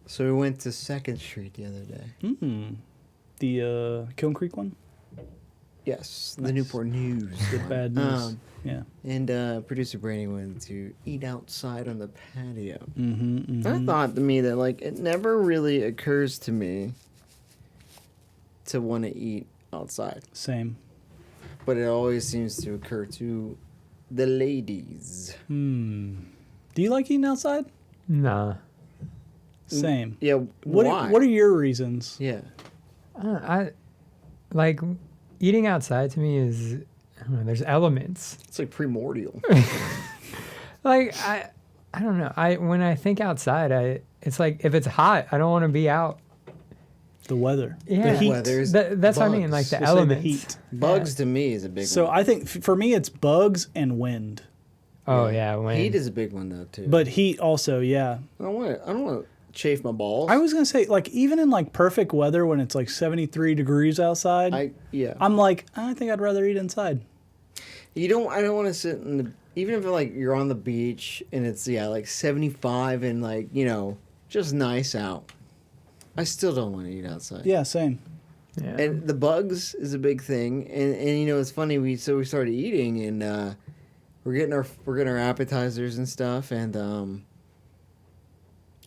So we went to 2nd Street the other day. The Kiln Creek one? Yes, the Newport News. Good bad news. Yeah. And producer Brady went to eat outside on the patio. Mm-hmm, mm-hmm. I thought to me that like it never really occurs to me to want to eat outside, Same. but it always seems to occur to the ladies. Do you like eating outside? Nah. Same. Yeah, why? What are your reasons? Yeah, I like eating outside to me is I don't know, there's elements. it's like primordial. Like I don't know. When I think outside, it's like if it's hot, I don't want to be out. The weather. Yeah. The heat. Weather's That's what I mean, like bugs. the We'll say elements. The heat. Bugs to me is a big So one. I think for me it's bugs and wind. Oh yeah, when Heat is a big one though too. But heat also, yeah. I don't want to chafe my balls. I was gonna say, like, even in like perfect weather when it's like 73 degrees outside, I'm like, I think I'd rather eat inside. I don't want to sit in the, even if like you're on the beach and it's like 75 and like, just nice out. I still don't want to eat outside. Yeah, same. yeah. And the bugs is a big thing. And it's funny, we started eating and we're getting our appetizers and stuff, and a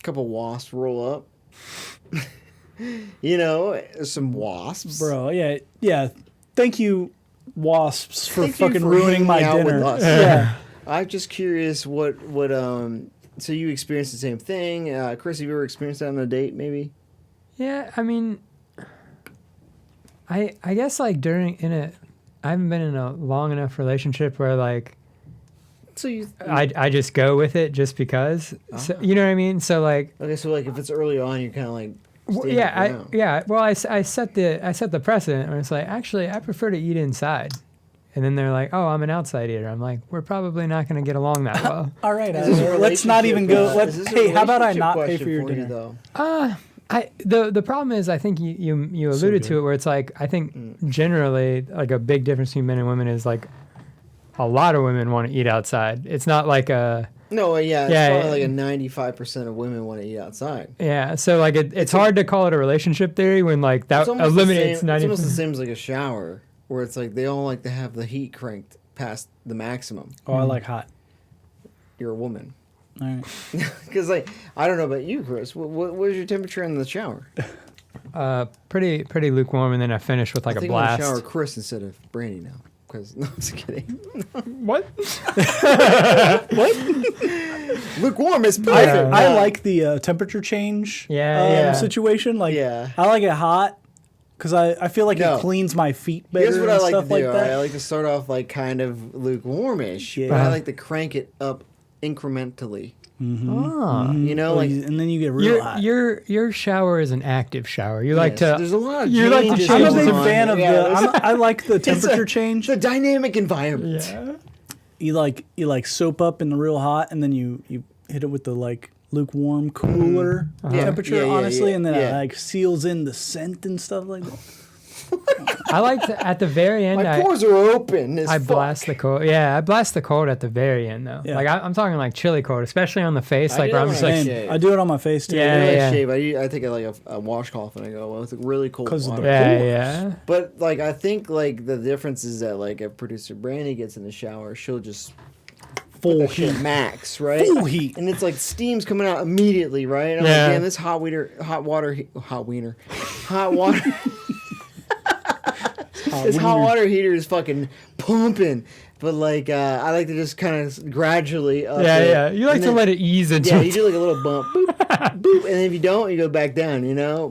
couple wasps roll up. Some wasps. Bro, yeah. Thank you, wasps, for Thank you fucking for ruining my hanging out with dinner. us. Yeah. I'm just curious what so you experienced the same thing. Chris, have you ever experienced that on a date maybe? Yeah, I mean, I guess like I haven't been in a long enough relationship where like So I just go with it just because. So, you know what I mean? So like, okay, so like if it's early on, you're kind of like standing around. Well, I set the precedent where it's like actually I prefer to eat inside, and then they're like, oh, I'm an outside eater. I'm like, we're probably not going to get along that well. All right, Is this a let's not even go. is this a Hey, how about I relationship not pay question for your you, dinner? though? The problem is I think you alluded to it where it's like I think generally like a big difference between men and women is like a lot of women want to eat outside. It's not like a No, yeah, it's Yeah, probably yeah. like a 95% of women want to eat outside. yeah. So like it's hard to call it a relationship theory when like that It's almost eliminates the same, 90%. It's almost the same as like a shower, where it's like they all like to have the heat cranked past the maximum. Oh, I like hot. You're a woman. All right. Because like I don't know about you, Chris. What is your temperature in the shower? Pretty lukewarm, and then I finish with like I a think I'm gonna blast. shower Chris instead of Brandy now. Because no, I'm just kidding. What? Lukewarm is I, perfect. I like the temperature change Yeah. situation. Like, Yeah. I like it hot because I feel like No. it cleans my feet better. Here's what I and like to stuff do. like all that. right? I like to start off like kind of lukewarmish, but Yeah. I like to crank it up incrementally. Oh. You know, like and then you get real hot. Your shower is an active shower. You like yes, to. there's a lot of you like to changes I'm a change big going on. fan of Yeah, there's- I like the it's temperature change. It's a dynamic environment. Yeah. You like soap up in the real hot, and then you hit it with the like lukewarm, cooler temperature, Yeah, yeah, honestly, yeah, and then yeah. it like seals in the scent and stuff like that. I like to at the very end. My pores are open. I blast the cold. Yeah, I blast the cold at the very end though. Yeah. Like I'm talking like chili cold, especially on the face. I Like do where I'm that just when I like, shave. I do it on my face too. Yeah. I shave. I take like a washcloth and I go with really cold 'Cause of water. the yeah. But like I think like the difference is that like if producer Brandy gets in the shower, she'll just Full that shit heat. max, right? Full heat. And it's like steam's coming out immediately, right? And I'm Yeah. like, damn, this hot water this hot water heater is fucking pumping. But like I like to just kind of gradually up Yeah, it. yeah. You like And to then- let it ease into Yeah, it. you do like a little bump, boop, boop, and then if you don't, you go back down,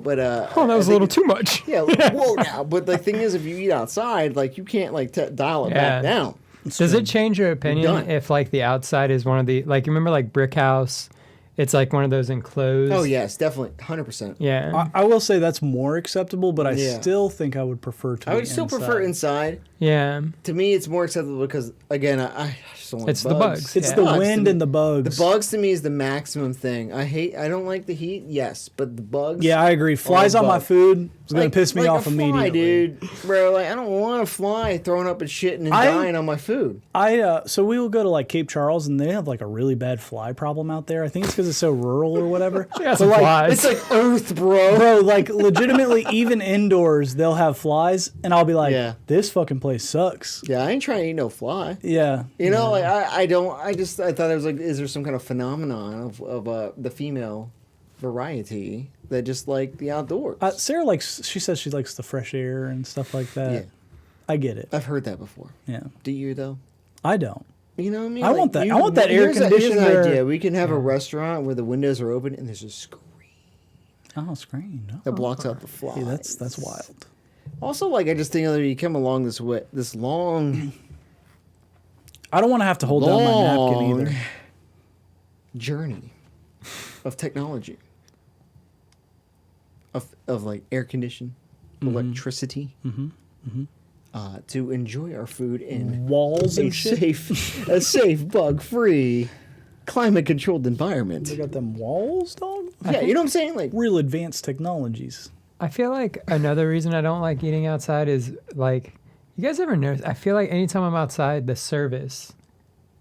But Oh, that was a little too much. Yeah, like, whoa now. But the thing is, if you eat outside, like you can't like dial it back Yeah. down. Does it change your opinion done. if like the outside is one of the like you remember like Brick House? It's like one of those enclosed. Oh yes, definitely, 100%. Yeah. I will say that's more acceptable, but I Yeah. still think I would prefer to. I would still prefer inside. Yeah. To me, it's more acceptable because again, I just don't like It's the bugs. It's Yeah. the Bugs to wind me- and the bugs. The bugs to me is the maximum thing. I don't like the heat, yes, but the bugs. Yeah, I agree. Flies on my bug. food is gonna piss me like off a fly, immediately. dude. Bro, like I don't want a fly throwing up and shitting and dying on my food. So we will go to like Cape Charles, and they have like a really bad fly problem out there. I think it's because it's so rural or whatever. Yeah, some flies. It's like Earth, bro. Bro, like legitimately, even indoors, they'll have flies, and I'll be like, Yeah. "This fucking place sucks." Yeah, I ain't trying to eat no fly. Yeah, You know, like I don't. I thought it was like, is there some kind of phenomenon of the female variety that just like the outdoors? Sarah likes. She says she likes the fresh air and stuff like that. Yeah. I get it. I've heard that before. Yeah, Do you though? I don't. You know what I mean? I want that- I want that air here's Here's conditioner. an idea. We can have a restaurant where the windows are open and there's a screen Oh, screen. that blocks out the flies. Hey, that's wild. Also, like I just think that you come along this way, this long I don't want to have to hold down my napkin long either. journey of technology, of like air condition, electricity, to enjoy our food in Walls a and shit. safe, bug-free, climate-controlled environment. They got them walls, dog. Yeah, you know what I'm saying? Like, Real advanced technologies. I feel like another reason I don't like eating outside is like, you guys ever notice? I feel like anytime I'm outside, the service,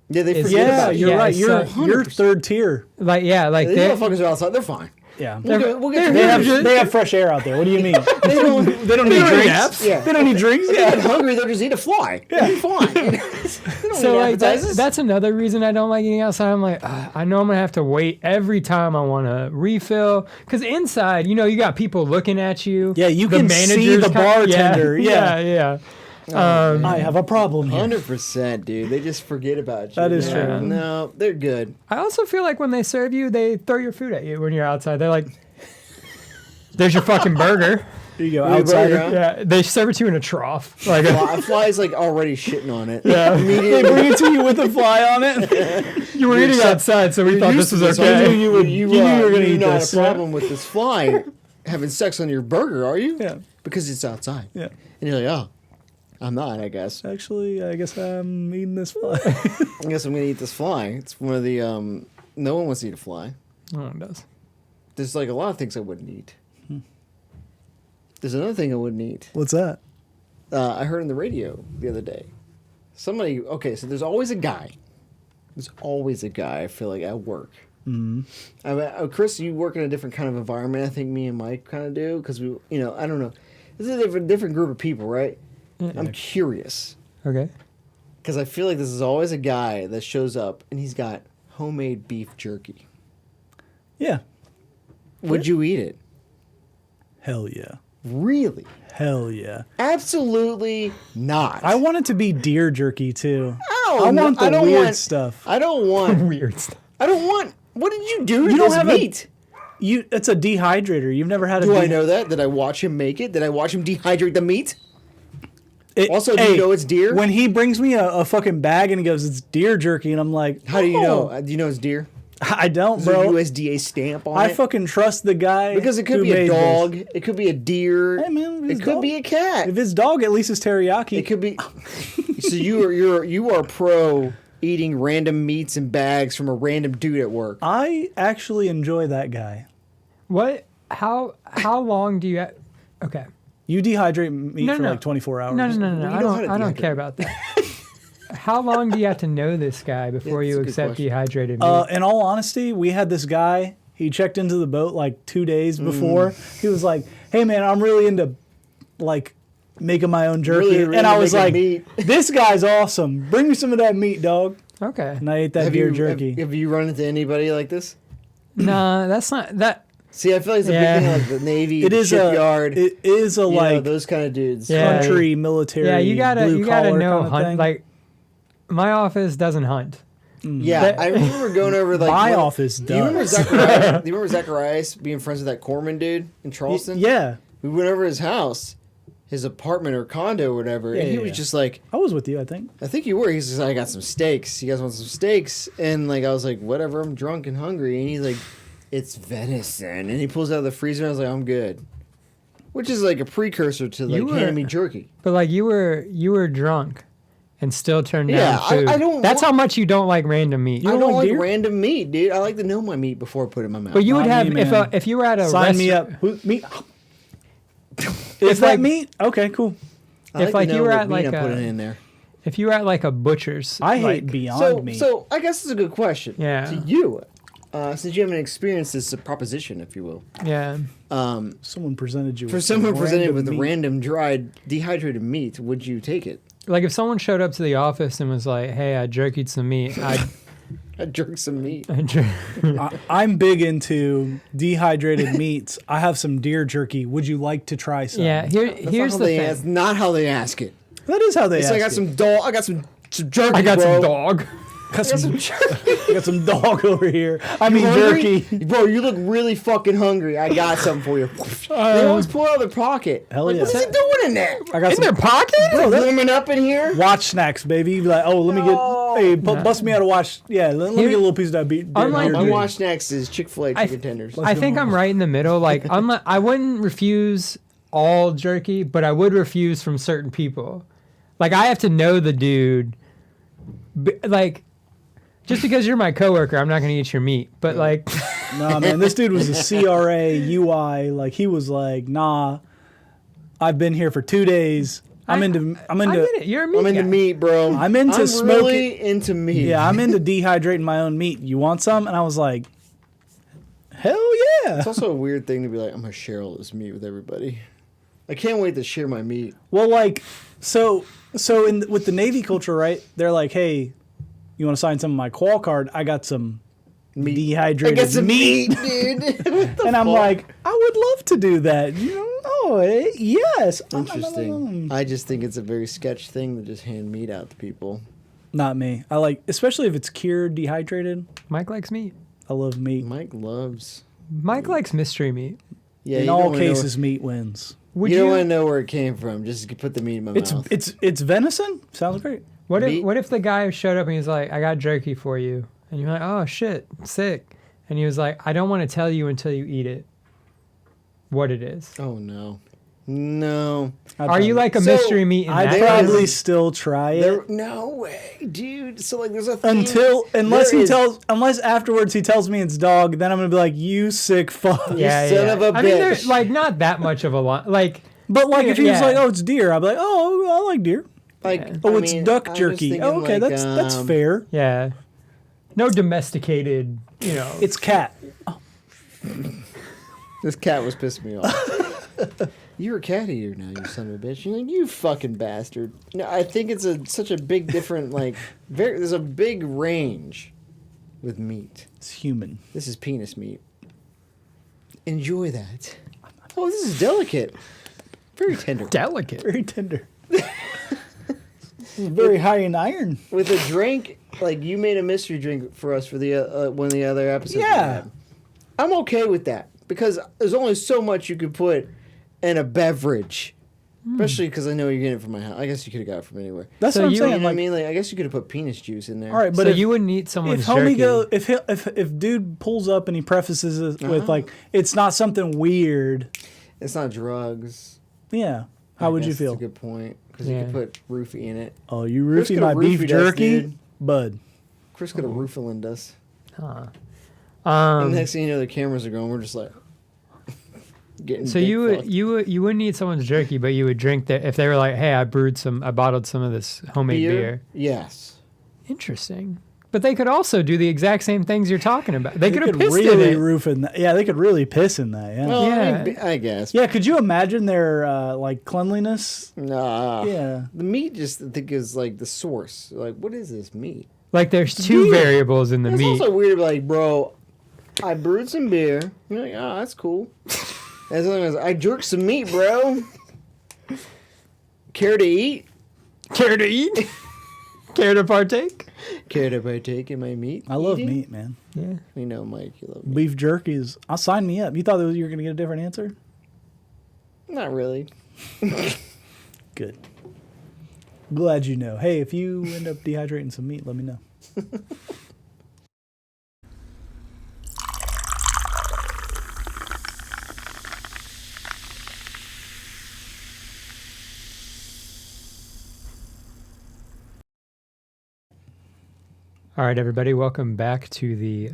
yeah, they It's- forget Yeah, about you. you're Yeah, right. it's You're so- you're 100%. third tier. like These they're, motherfuckers are outside. They're fine. Yeah. We'll get They to have them. they have fresh air out there. What do you mean? They don't. They don't need don't need drinks. naps. Yeah. They don't need drinks. If they're Yeah. hungry, they'll just eat a fly. Yeah, they're fine. They don't so need like appetizers. that's another reason I don't like eating outside. I'm like, I know I'm gonna have to wait every time I want to refill, because inside, you know, you got people looking at you. Yeah, you The can see managers the bartender. yeah. I have a problem here. 100%, dude. They just forget about you. That is They're- true. No, they're good. I also feel like when they serve you, they throw your food at you when you're outside. They're like, "There's your fucking burger." There you go. Really Outsider. burger, huh? Yeah, they serve it to you in a trough. Like, A fly's like already shitting on it. yeah, They bring it to you with a fly on it. you were eating outside, so we thought this was okay. You knew you were gonna eat not this. a problem with this fly having sex on your burger, are you? Yeah. Because it's outside. Yeah. And you're like, oh, I'm not, I guess. Actually, I guess I'm eating this fly. I guess I'm going to eat this fly. It's one of the, no one wants to eat a fly. No one does. There's like a lot of things I wouldn't eat. There's another thing I wouldn't eat. What's that? I heard on the radio the other day. Somebody, okay, so there's always a guy. There's always a guy, I feel like, at work. Mm-hmm. I mean, Chris, you work in a different kind of environment, I think me and Mike kind of do, because we, you know, I don't know. This is a different group of people, right? I'm curious, Okay. because I feel like this is always a guy that shows up and he's got homemade beef jerky. Yeah. Would you eat it? Hell yeah. Really? Hell yeah. Absolutely not. I want it to be deer jerky too. don't I want know. the I don't weird want- stuff. I don't want. Weird stuff. I don't want. What did you do to You don't this have meat? It's a dehydrator. You've never had a Do I know that? Did I watch him make it? Did I watch him dehydrate the meat? Also, do you know it's deer? When he brings me a fucking bag and he goes, "It's deer jerky," and I'm like, How do you know? "Oh." Do you know it's deer? I don't, Is there a bro. USDA stamp on I it? fuck trust the guy Because it could who be a made this. dog. It could be a deer. Hey, man, if it it's could dog- be a cat. If it's dog, at least it's teriyaki. It could be. So you are pro eating random meats and bags from a random dude at work. I actually enjoy that guy. What? How long do you? Okay. You dehydrate meat No, for no. like 24 hours. No. you I know how don't. to I don't dehydrate. care about that. How long do you have to know this guy before Yeah, you that's a good accept question. dehydrated meat? In all honesty, we had this guy. He checked into the boat like 2 days before. He was like, "Hey man, I'm really into like making my own jerky," Really and I was making like, meat. "This guy's awesome. Bring me some of that meat, dog." Okay. And I ate that Have deer you jerky. have you run into anybody like this? Nah, that's not that. See, I feel like it's a Yeah. big thing, like the Navy, It is shipyard. It is a you know, like those kind of dudes. Yeah. country military. Yeah, you gotta blue collar know kinda hunt. thing. Like my office doesn't hunt. Yeah, That- I remember going over like My one- office Do you remember does. Zacharias? Do you remember Zacharias being friends with that Corman dude in Charleston? Yeah, We went over his house, his apartment or condo or whatever, Yeah, and he yeah, was yeah. just like, I was with you. I think. I think you were. He's just like, I got some steaks. You guys want some steaks? And like, I was like, whatever. I'm drunk and hungry. And he's like, it's venison. And he pulls out of the freezer. And I was like, I'm good. Which is like a precursor to like You were- handing me jerky. But like you were drunk, and still turn down Yeah, food. I don't That's want- how much you don't like random meat. You I don't don't like like deer? random meat, dude. I like to know my meat before I put it in my mouth. But you would Not have me, if man. if you were at a Sign me restaurant- up. Meat. If, Is that like- meat? Okay, cool. I if, to like, you know were what at, meat like, I'm a- putting in there. If you were at like a butcher's, I like, hate Beyond So, Meat. so I guess it's a good question. Yeah. To you, since you haven't experienced this proposition, if you will. Yeah. Someone presented you For with someone presented random with meat. random dried dehydrated meat, would you take it? Like if someone showed up to the office and was like, "Hey, I jerkied some meat," I'd jerk some meat. I'm big into dehydrated meats. I have some deer jerky. Would you like to try some? Yeah. Here's the thing. That's not how they ask it. That is how they It's ask like I got it. some dog. I got some jerky. I got bro. some dog. Got I got some, some jerky. I got some dog over here. I mean Hungry? jerky. Bro, you look really fucking hungry. I got something for you. They always pull out of their pocket. Hell Like, yeah. What's he doing in there? I got In their some pocket? Warming up in here? watch snacks, baby. You be like, oh, let me No. get, hey, bust me out a watch. Yeah, let me get a little piece of that beef. Unlike My you- watch next is Chick-fil-A chicken tenders. I think I'm right in the middle. Like I wouldn't refuse all jerky, but I would refuse from certain people. Like I have to know the dude. Like just because you're my coworker, I'm not going to eat your meat. But like, Nah, man, this dude was a CRA UI. Like he was like, nah, I've been here for 2 days. I'm I into. get it. You're a meat I'm into guy. meat, bro. I'm into smoking- really into meat. Yeah, I'm into dehydrating my own meat. You want some? And I was like, hell yeah. It's also a weird thing to be like, I'm gonna share all this meat with everybody. I can't wait to share my meat. Well, like, so with the Navy culture, right? They're like, hey, you want to sign some of my qual card? I got some Meat. dehydrated I got some meat. meat, dude. And I'm like, I would love to do that. You know, yes. Interesting. I just think it's a very sketch thing to just hand meat out to people. Not me. I like, especially if it's cured, dehydrated. Mike likes meat. I love meat. Mike loves. Mike likes mystery meat. Yeah, In you all don't wanna know cases, meat wins. Would you you? don't want to know where it came from. Just put the meat in my mouth. It's venison. Sounds great. What meat? if the guy showed up and he's like, "I got jerky for you," and you're like, "Oh shit, sick," and he was like, "I don't want to tell you until you eat it. What it is? Oh no, no. Are you like a So, mystery meat?" In I'd that probably case? still try it. There, no way, dude. So like, there's a thing. Unless afterwards he tells me it's dog, then I'm gonna be like, you sick fuck. Yeah, son yeah. of a I mean, there's bitch. like not that much of a line. Like, But like if he was Yeah. like, oh, it's deer, I'd be like, oh, I like deer. Like, Oh, I it's mean, duck I'm just jerky. thinking, Oh, okay, like, that's fair. yeah, no domesticated. You know, It's cat. This cat was pissing me off. You're a cat eater now, you son of a bitch. You're like, you fucking bastard. No, I think it's such a big different like. There's a big range with meat. It's human. This is penis meat. Enjoy that. Oh, this is delicate. Very tender. delicate. Very tender. Very high in iron. With a drink, like you made a mystery drink for us for the one of the other episodes. we Yeah. had. I'm okay with that because there's only so much you could put in a beverage. Especially because I know you're getting it from my house. I guess you could have got it from anywhere. That's So what I'm you- You know saying. what I Like, mean? Like, I guess you could have put penis juice in there. all right, but so if, you wouldn't eat someone's if homie jerky. go, if dude pulls up and he prefaces it with Uh-huh. like, it's not something weird. It's not drugs. Yeah. How I would you guess feel? That's a good point. Because Yeah. you could put roofie in it. Oh, you Chris roofie coulda my beef roofied us, jerky, dude. bud. Chris could have roofied us. Huh. And next thing you know, the cameras are going. We're just like getting. So dick you fucked. you wouldn't eat someone's jerky, but you would drink that if they were like, "Hey, I bottled some of this homemade beer." Yes. Interesting. But they could also do the exact same things you're talking about. They could have could pissed really in it. roof in that. Yeah, they could really piss in that. Yeah. Well, Yeah. I guess. Yeah, could you imagine their like cleanliness? Nah. Yeah. The meat just I think is like the source. Like, what is this meat? Like there's two Beer. variables in the It's meat. also weird, like, bro, I brewed some beer. You're like, oh, that's cool. As long as I jerked some meat, bro. Care to eat? Care to eat? Care to partake? Care to partake in my meat? I love eating? meat, man. Yeah. We know, Mike, you love meat. Beef jerky is. I'll sign me up. You thought that you were gonna get a different answer? Not really. Good. Glad you know. Hey, if you end up dehydrating some meat, let me know. All right, everybody, welcome back to the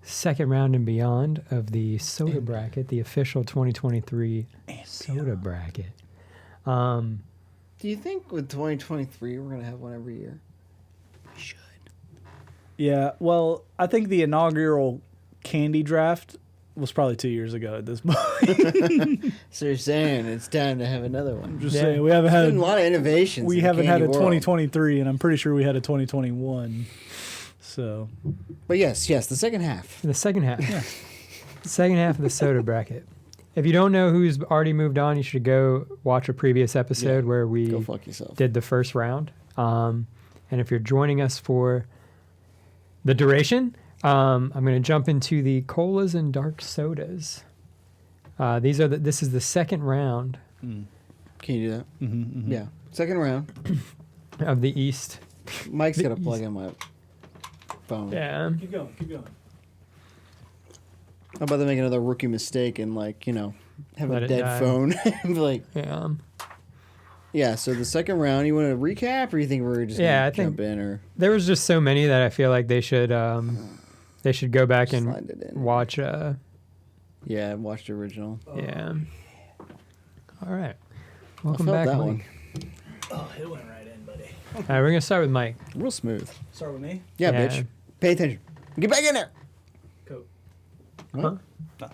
second round and beyond of the soda bracket, the official 2023 soda bracket. Do you think with 2023 we're gonna have one every year? We should. Yeah, well, I think the inaugural candy draft was probably 2 years ago at this point. So you're saying it's time to have another one? Just Yeah. saying, we haven't There's had been a lot of innovations. we in the haven't had candy a world. 2023, and I'm pretty sure we had a 2021. So But yes, the second half. The second half. Second half of the soda bracket. If you don't know who's already moved on, you should go watch a previous episode Yeah. where we Go fuck yourself. did the first round. And if you're joining us for the duration, I'm going to jump into the colas and dark sodas. This is the second round Can you do that? mm-hmm. Yeah. Second round. of the East. Mike's The got to plug in my phone. Yeah. Keep going. I'm about to make another rookie mistake and have Let a it dead die. phone. Like, Yeah. yeah. So the second round, you want to recap, or you think we're just Yeah, gonna I think- jump in, or There was just so many that I feel like they should go back and slide it in? watch. Yeah, watch the original. Yeah. All right. I Welcome felt back, that Mike. one. Oh, it went right in, buddy. All right, we're gonna start with Mike. Real smooth. Start with me. Yeah, Yeah. bitch. Pay attention. Get back in there. Coke. What? No.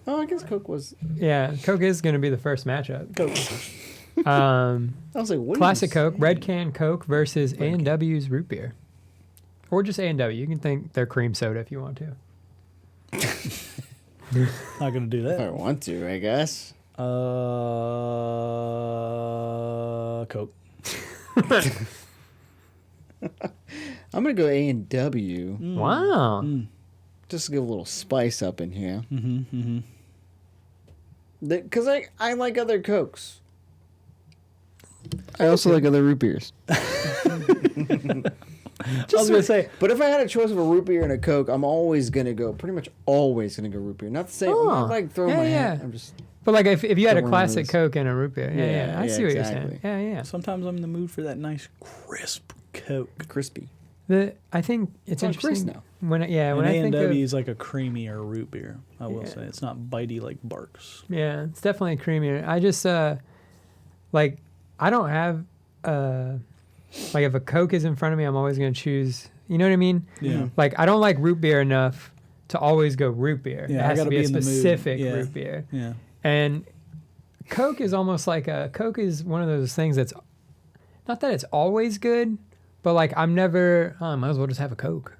Oh, I guess Coke was. Yeah, Coke is gonna be the first matchup. Coke. I was like, what? Classic are you Coke, Red Can Coke versus A&W's root beer, or just A&W. You can think they're cream soda if you want to. Not gonna do If I that. want to, I guess. Coke. I'm gonna go A&W Wow. just to give a little spice up in here. Mm-hmm. Because I like other Cokes. I also like other root beers. I was gonna say But if I had a choice of a root beer and a Coke, I'm always gonna go. Pretty much always gonna go root beer. Not the same. I'm Oh, not like throwing yeah, my yeah. hat. I'm just. But like if you had a Don't wanna classic lose. Coke and a root beer, yeah, I Yeah, see what you're exactly. saying. Yeah. sometimes I'm in the mood for that nice crisp Coke. Crispy. I think it's on Chris interesting now. when And I think A&W of, is like a creamier root beer. I will Yeah. say it's not bitey like Barks. yeah, it's definitely creamier. I just like I don't have like if a Coke is in front of me, I'm always gonna choose. You know what I mean? Yeah. Like I don't like root beer enough to always go root beer. Yeah, it I has to gotta be be a in the mood. specific Yeah. root beer. Yeah. And Coke is almost like Coke is one of those things that's not that it's always good, but like I'm never I might as well just have a Coke.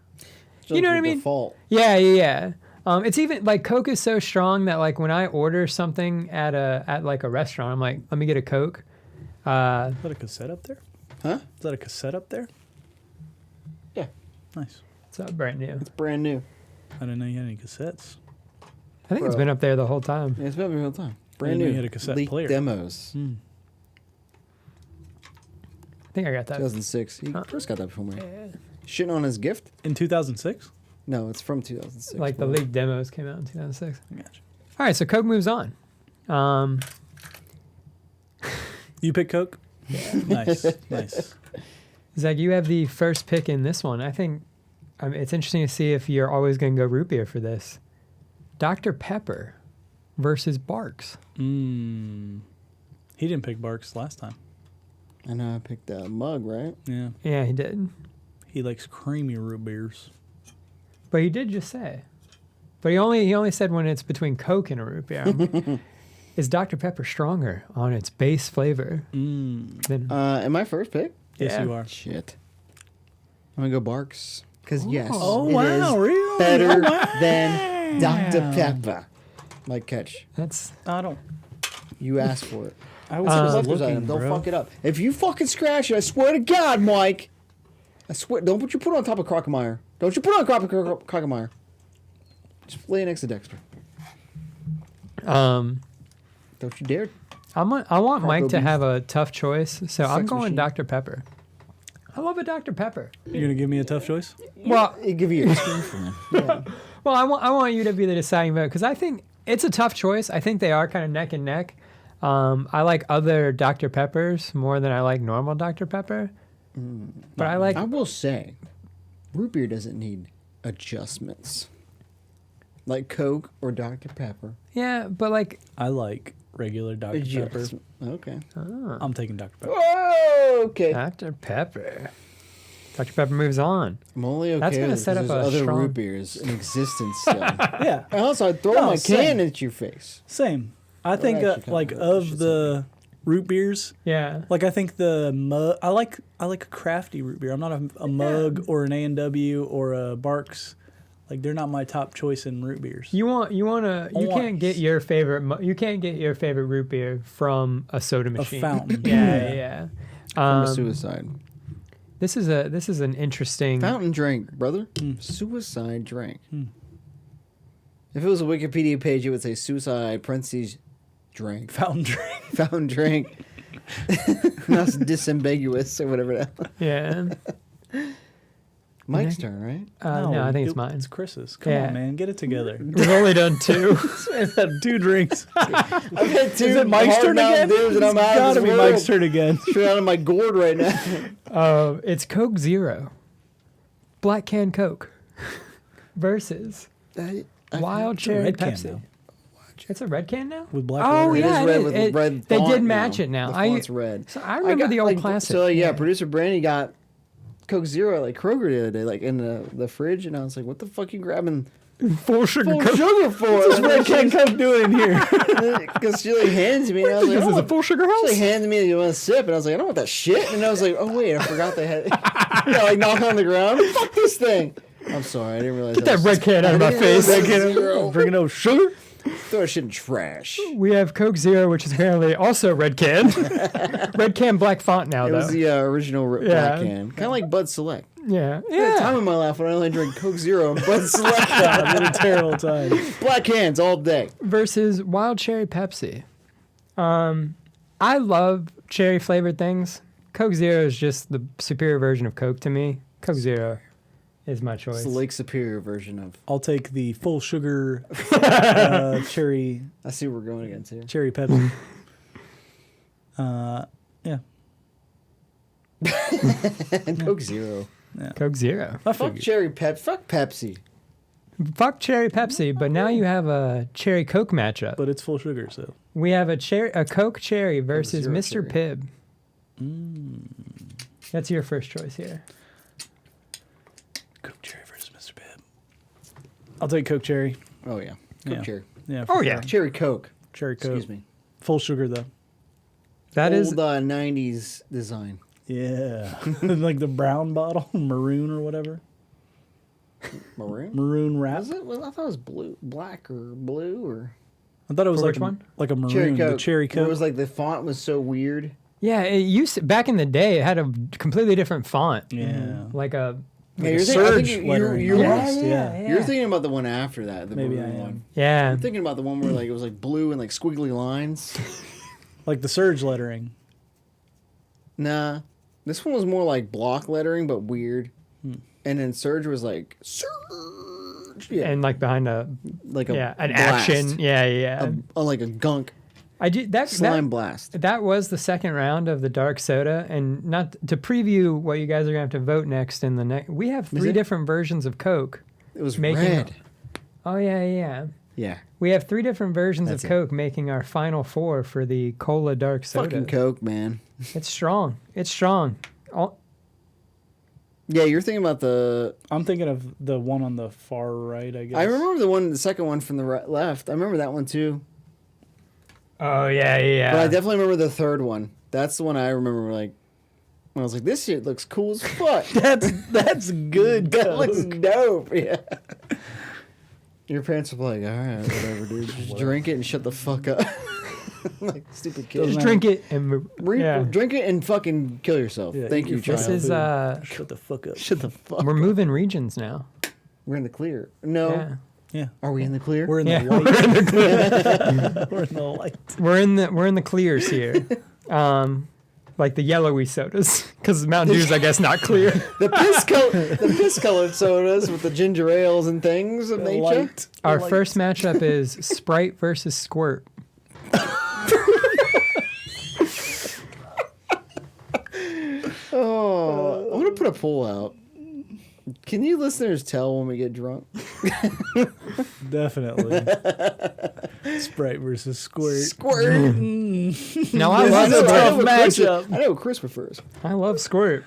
You know what I mean? Default. Yeah. It's even like Coke is so strong that like when I order something at like a restaurant, I'm like, let me get a Coke. Is that a cassette up there? Huh? Is that a cassette up there? Yeah. Nice. It's brand new. It's brand new. I didn't know you had any cassettes. I think it's Bro. been up there the whole time. Yeah, it's been the whole time. Brand know new. you had a cassette Leaked player. demos. Mm. I think I got that. 2006. Huh. Chris got that before me. Yeah. Shitting on his gift? In 2006? No, it's from 2006. Like the bro. leaked demos came out in 2006. I got you. All right, so Coke moves on. You pick Coke? Yeah. Nice. Nice. Zach, you have the first pick in this one. I think it's interesting to see if you're always going to go root beer for this. Dr. Pepper versus Barks. Mm. He didn't pick Barks last time. I know I picked a mug, right? Yeah. Yeah, he did. He likes creamy root beers. But he did just say. But he only said when it's between Coke and a root beer. Is Dr. Pepper stronger on its base flavor Mm. than Am I first pick? Yes, Yeah. you are. Shit. I'm gonna go Barks. Because yes, Oh, it wow. is Really? better Oh, wow. than Dr. Pepper. Like catch. that's I don't. You asked for it. I It's was a just collector's looking, item. Don't bro. fuck it up. If you fucking scratch it, I swear to God, Mike. I swear. Don't put it on top of Crockemeyer. Don't you put it on top of Crockemeyer. Just lay it next to Dexter. Don't you dare. I want Mike to beef. have a tough choice, so I'm Sex going machine. Dr. Pepper. I love a Dr. Pepper. You're gonna give me a tough choice? Well, It give you a screen for him. Yeah. well, I want you to be the deciding vote because I think it's a tough choice. I think they are kind of neck and neck. I like other Dr. Peppers more than I like normal Dr. Pepper. But I like I will say, root beer doesn't need adjustments. Like Coke or Dr. Pepper. Yeah, but like, I like regular Dr. Pepper. Adjustment. Okay. I'm taking Dr. Pepper. Whoa, okay. Dr. Pepper. Dr. Pepper moves on. I'm only okay That's gonna with it set 'cause up there's a other strong- root beers in existence still. Yeah, And also, I'd throw No, my same. can at your face. same. I think actually kinda like good. of Shit's the root beers, Yeah. like I think the mug. I like a crafty root beer. I'm not a mug or an A&W or a Barks. Like they're not my top choice in root beers. You can't get your favorite you can't get your favorite root beer from a soda machine. fountain. Yeah, yeah. From a suicide. This is an interesting Fountain drink, brother. Suicide drink. If it was a Wikipedia page, it would say suicide, parentheses, drink. Fountain drink. Fountain drink. Not disambiguous or whatever that. Yeah. Mike's turn, right? No, I think it's mine. It's Chris's. Come Yeah. on, man, get it together. We've only done two. I've had 2 drinks. I've had two Is it Mike's turn hard-mouthed again? dudes and I'm It's out of gotta this be world. Mike's turn again. Straight out of my gourd right now. It's Coke Zero. Black can Coke. Versus Wild Cherry red can Pepsi. now. It's a red can now? With black Oh, letters. It is yeah, red it- with it- red they font did match it now. The I- font's red. So I remember the old classic. So yeah, Yeah. producer Brandy got Coke Zero at like Kroger the other day, like in the fridge, and I was like, "What the fuck you grabbing Full sugar full Coke. sugar for?" What's red can Coke doing in here? Because she like hands me, and I was like, This "Oh, is a full sugar She house. like handed me one sip, and I was like, I don't want that shit. And I was like, oh wait, I forgot they had. Yeah, like knock on the ground. Fuck this thing. I'm sorry, I didn't realize. Get that red can out of my face. Bringing over sugar. Throw that shit in trash. We have Coke Zero, which is apparently also red can. Red can, black font now, It though. was the original Yeah. black can, kind of like Bud Select. yeah. I had a time Yeah. in my life when I only drank Coke Zero and Bud Select. I'm having a terrible time. Black cans all day. Versus Wild Cherry Pepsi. I love cherry flavored things. Coke Zero is just the superior version of Coke to me. Coke Zero is my choice. It's the Lake Superior version of. I'll take the full sugar cherry I see where we're going against here. Pepsi. Yeah. And Coke Zero. Coke Zero. I Fuck figured. cherry Pep. Fuck Pepsi. Fuck cherry Pepsi, but now you have a cherry Coke matchup. But it's full sugar, so. We have a Coke Cherry versus Zero Mr. cherry. Pibb. That's your first choice here. Coke cherry versus Mr. Pibb. I'll take Coke cherry. Oh yeah, Coke Yeah. cherry. Yeah. Oh, for yeah. sure. Cherry Coke. Cherry Coke. Excuse me. Full sugar though. That is Old 90s design. Yeah. Like the brown bottle, maroon or whatever. Maroon. Maroon wrap. Was it? Well, I thought it was blue, black or blue or I thought it was For like which one? like a maroon. cherry Coke. The cherry Where Coke. It was like the font was so weird. yeah. It used to, back in the day. It had a completely different font. yeah. Like a Yeah, Like a I think surge you- lettering you're almost, right. yeah. You're thinking about the one after that, the Maybe maroon I am. one. yeah. I'm thinking about the one where like it was like blue and like squiggly lines. Like the surge lettering. Nah, this one was more like block lettering but weird. Hmm. And then Surge was like Surge. Yeah, And like behind a like a an blast. action. Yeah, yeah. Like a gunk I do that. slime blast. That was the second round of the dark soda, and not to preview what you guys are gonna have to vote next in the next. We have Is 3 it? different versions of Coke. It was making- red. Oh yeah, yeah. Yeah, We have 3 different versions That's of it. Coke, making our final 4 for the Cola Dark Soda. fucking Coke, man. It's strong. It's strong. Yeah, you're thinking about the. I'm thinking of the one on the far right, I guess. I remember the second one from the left. I remember that one too. Oh yeah, yeah. But I definitely remember the third one. That's the one I remember. Like, when I was like, "This shit looks cool as fuck." That's good. That Coke. looks dope. Yeah. Your parents were like, "All right, whatever, dude. Just drink it and shut the fuck up." Like stupid kids. Just drink it and yeah. Drink it and fucking kill yourself. Yeah, Thank eat you, your child. This is Shut the fuck up. Shut the fuck. we're moving regions now. We're in the clear. No. Yeah. Yeah. Are we in the clear? We're in Yeah, the light. We're in the light. We're in the clears here. Like the yellowy sodas, because Mountain Dew's, I guess, not clear. the piss colored sodas with the ginger ales and things of nature. Light. Our Light. first matchup is Sprite versus Squirt. Oh, I'm gonna put a poll out. Can you listeners tell when we get drunk? Definitely. Sprite versus Squirt. Squirt. Now I This love is a I tough know what Chris- matchup. I know what Chris prefers. I love Squirt.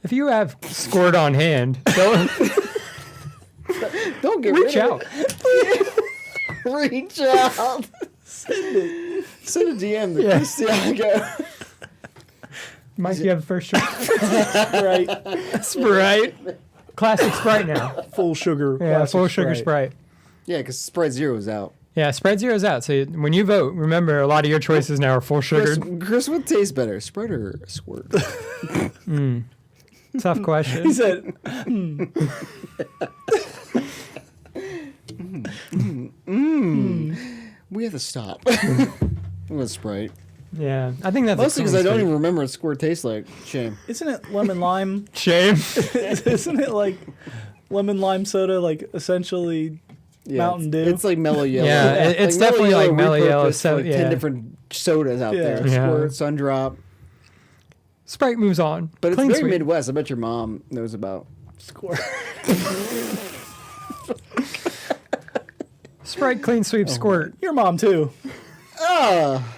If you have Squirt on hand, don't Don't get reach rid of out. it. Reach out. Send a DM to Yeah. Chris Thiago. Mike, you have the first choice. Sprite. Sprite. Classic Sprite now. Full sugar. Yeah, classic full sugar Sprite. Yeah, because Sprite Zero is out. Yeah, Sprite Zero's out. So when you vote, remember a lot of your choices now are full Chris, sugared. Chris, what tastes better, Sprite or Squirt? Tough question. He said, We have to stop. I'm with Sprite. Yeah, I think that's Mostly because I don't even. even remember what Squirt tastes like. Shame. isn't it lemon lime? Shame. Isn't it like lemon lime soda, like essentially Yeah, Mountain it's, Dew? It's like mellow yellow. Yeah, it's definitely like mellow yellow, repurposed so- like 10 yeah. different sodas out Yeah. there. Yeah. Squirt, Sundrop. Sprite moves on. But it's Clean very sweep. Midwest. I bet your mom knows about. Squirt? Sprite clean sweep squirt. Your mom too. Ah!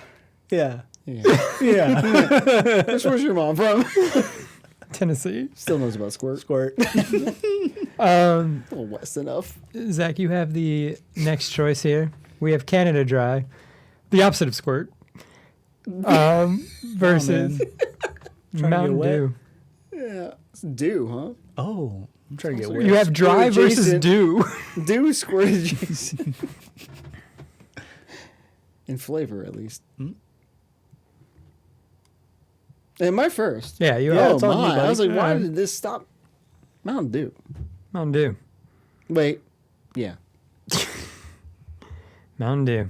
Yeah. Yeah. Yeah. Where's your mom from? Tennessee. Still knows about Squirt. Squirt. A little West enough. Zach, you have the next choice here. We have Canada Dry, the opposite of squirt, versus Trying to Mountain get wet. Dew. Yeah. It's Dew, huh? Oh, I'm trying to get So weird. You have dry Squirt versus adjacent. Dew. Dew Squirt adjacent. In flavor, at least. And my first. Yeah, you Yeah, have it's on you, my. I buddy. was like, why Yeah. did this stop? Mountain Dew. Mountain Dew. Wait. Yeah. Mountain Dew.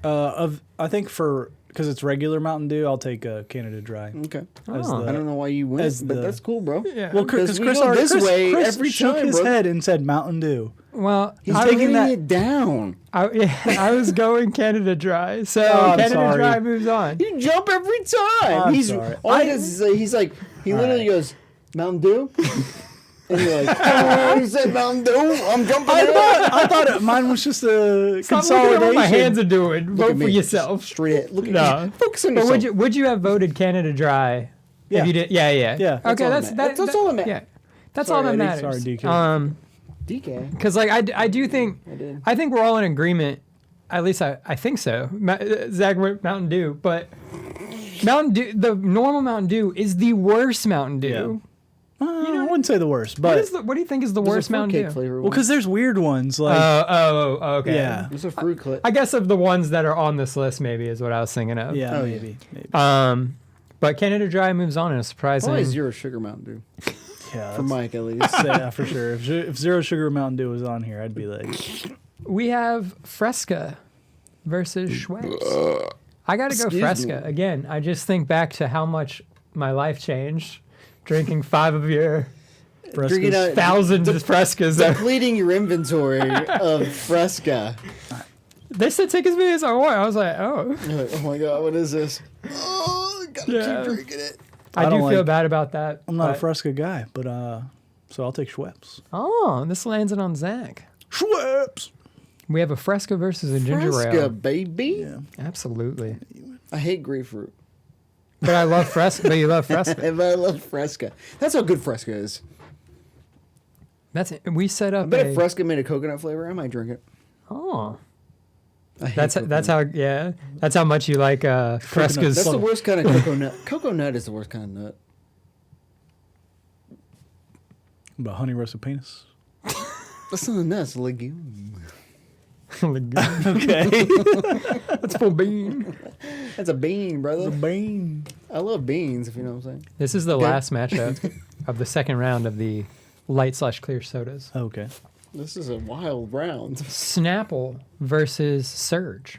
I think because it's regular Mountain Dew, I'll take Canada Dry. Okay. As Oh. the- I don't know why you went, as but the- that's cool, bro. Yeah. Well, Because because we Chris, go already, this Chris, way Chris every shook time, his bro. head and said Mountain Dew. Well, He's taking taking that- it down. I was going Canada Dry, so Oh, I'm Canada sorry. Dry moves on. You jump every time. I'm he's sorry. all he does is he's like he literally right. goes Mountain Dew, and you're like, oh, he said Mountain Dew. I'm jumping. in. I thought mine was just a Stop looking at consolidation. what my hands are doing. Look Vote at for me. yourself. Straight at look at No. you. Focus on But yourself. would you have voted Canada Dry? Yeah. If you did, yeah. Yeah. Okay, all that's that- that's all that matters. Yeah, that's Sorry, all that Eddie. matters. Sorry, DK. DK. Because like I do think I did. I think we're all in agreement. At least I think so. Zach went Mountain Dew, but Mountain Dew, the normal Mountain Dew is the worst Mountain Dew. I wouldn't say the worst, What but is the, what do you think is the There's a worst Mountain fruitcake Dew? flavor. well, one. because there's weird ones like Okay. yeah, There's a fruit clip. I guess of the ones that are on this list, maybe is what I was thinking of. yeah, Oh, maybe. But Canada Dry moves on in a surprising. Probably Zero Sugar Mountain Dew Yeah, for that's- Mike at least. yeah, for sure. If Zero Sugar Mountain Dew was on here, I'd be like, We have Fresca versus Schweppes. I got to go Excuse Fresca me. again. I just think back to how much my life changed drinking 5 of your Drinking out- thousands of Frescas. Depleting your inventory of Fresca. They said take as many as I want. I was like, oh. You're like, oh my god, what is this? Oh, gotta Yeah. keep drinking it. I I do don't feel like- bad about that. I'm not a but- Fresca guy, but so I'll take Schweppes. Oh, this lands it on Zach. Schweppes. We have a Fresca versus a ginger Fresca, ale. baby. Yeah. Absolutely. I hate grapefruit. But I love Fresca. But you love Fresca. But I love Fresca. That's how good Fresca is. That's it. We set I up bet a. if Fresca made a coconut flavor, I might drink it. Oh. I hate That's coconut. how that's how much you like Fresca's. That's the worst kind of coconut. Coconut is the worst kind of nut. About honey roasted penis. That's not a nut. It's a legume. Okay. That's full bean. That's a bean, brother. Bean. I love beans, if you know what I'm saying. This is the Okay. last matchup of the second round of the light/clear sodas. Okay. This is a wild round. Snapple versus Surge.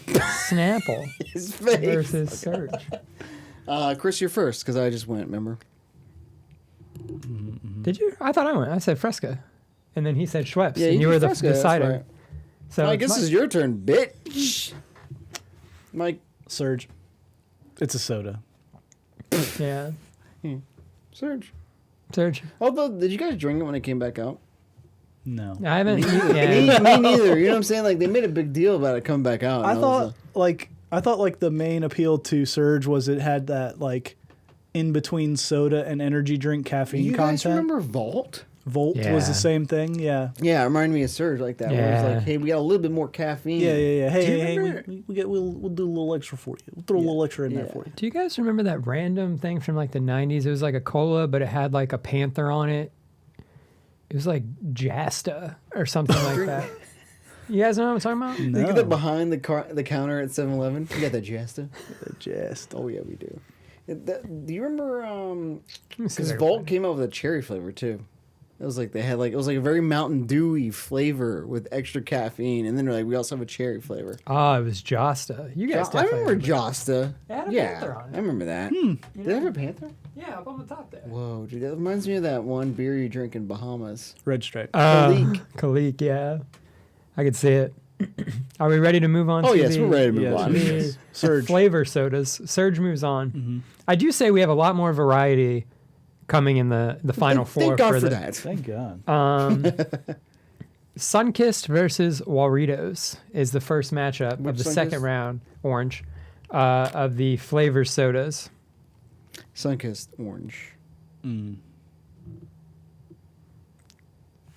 Snapple His face. versus Surge. Chris, you're first because I just went. Remember? Did you? I thought I went. I said Fresca, and then he said Schweppes, Yeah, and you were did the Fresca, that's decider. right. So I it's guess my- it's your turn, bitch. Mike, Surge. It's a soda. Yeah. Surge. Surge. Although, did you guys drink it when it came back out? No. I haven't. Me, Yeah. me neither. You know what I'm saying? Like they made a big deal about it coming back out. I and thought like the main appeal to Surge was it had that like in between soda and energy drink caffeine you guys content. remember Vault? Volt was Yeah. the same thing. Yeah. Yeah, it reminded me of Surge like that. Where Yeah. it's like, hey, we got a little bit more caffeine. Yeah. Hey, Do you hey, remember- we'll do a little extra for you. We'll throw a little extra in there Yeah. for you. Do you guys remember that random thing from like the 90s? It was like a cola, but it had like a panther on it. It was like Jasta or something like that. You guys know what I'm talking about? You get No. that behind the counter at 7-Eleven. You got that Jesta? Just Oh yeah, we do. Do you remember? Let me see Because if I can Volt find it. came out with a cherry flavor too. It was like they had like it was like a very Mountain Dewy flavor with extra caffeine, and then they're like we also have a cherry flavor. Oh, it was Josta. You guys I definitely remember Josta. It had a Yeah, panther on it. I remember that. You Did they have know? a panther? Yeah, up on the top there. Whoa, dude, that reminds me of that one beer you drink in Bahamas. Red Stripe. Khalik. Khalik, yeah. I could see it. Are we ready to move on Oh to yes, the we're ready to move yes, on. yes. the Surge. flavor sodas? Surge moves on. I do say we have a lot more variety coming in the final four. Thank God for the, that. Thank God. Sunkist versus Warritos is the first matchup of Which the Sunkist? second round, orange, of the flavor sodas. Sunkist orange.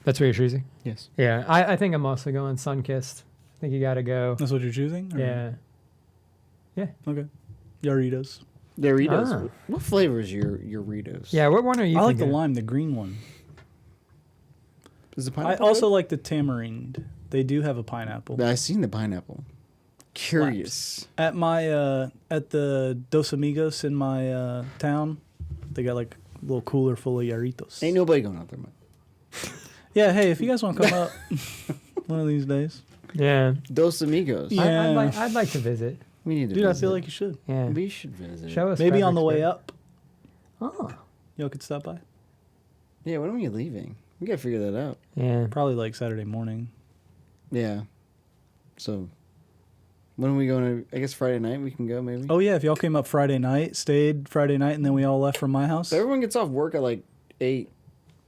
That's what you're choosing? Yes. Yeah, I think I'm also going Sunkist. I think you got to go. That's what you're choosing? Or- Yeah. Okay. Doritos. Doritos. Ah. What flavor is your Doritos? Yeah, what one are you I like the thinking? lime, the green one. Is the I pineapple? also good? like the tamarind. They do have a pineapple. I seen the pineapple. Curious. At my at the Dos Amigos in my town, they got like a little cooler full of Yarritos. Ain't nobody going out there, man. Yeah, hey, if you guys want to come up one of these days, Yeah. Dos Amigos. Yeah. I'd like to visit. We need to dude, I visit. feel like you should. Yeah. we should visit. Show us. Maybe on the way Fredericksburg. up, Oh. y'all could stop by. Yeah, when are we leaving? We gotta figure that out. Yeah. Probably like Saturday morning. Yeah. So, when are we going to? I guess Friday night we can go. Maybe. Oh yeah, if y'all came up Friday night, stayed Friday night, and then we all left from my house. So everyone gets off work at like 8.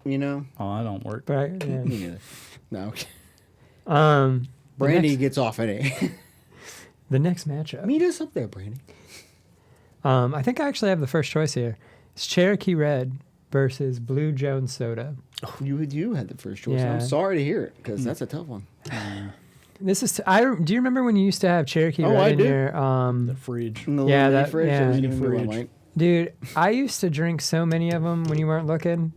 You know. Oh, I don't work. But yeah. Me neither. No. Okay. the Brandy next- gets off at 8. The next matchup. Meet us up there, Brandy. I think I actually have the first choice here. It's Cherokee Red versus Blue Jones Soda. You had the first choice. Yeah. I'm sorry to hear it because that's a tough one. This is. Do you remember when you used to have Cherokee Oh, Red I in do. your The fridge. In the Yeah, little that- fridge. yeah. that was Mini giving me one, fridge. Mike. Dude, I used to drink so many of them when you weren't looking.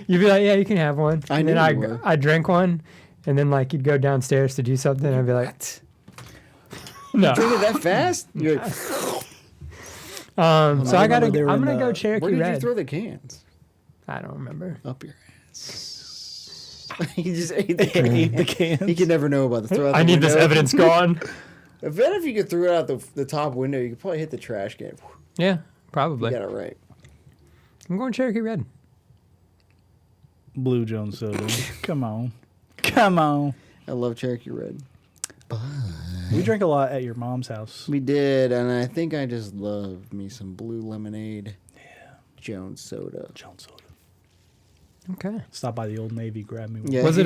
You'd be like, "Yeah, you can have one." I and knew then you were. I drank one, and then like you'd go downstairs to do something, and I'd be like, "No." Drink it that fast? You're like, So I I gotta. remember they were I'm in gonna go the- Cherokee where did Red. you throw the cans? I don't remember. Up your ass. He just ate the Ate the can. cans. He can never know about the throw out the I need this window. evidence gone. I bet if you could throw it out the top window, you could probably hit the trash can. Yeah, You probably. got it right. I'm going Cherokee Red. Blue Jones soda. Come on. Come on. I love Cherokee Red. We drank a lot at your mom's house. We did, and I think I just love me some blue lemonade. Yeah. Jones soda. Jones soda. Okay. Stop by the Old Navy, grab me one. Yeah. Was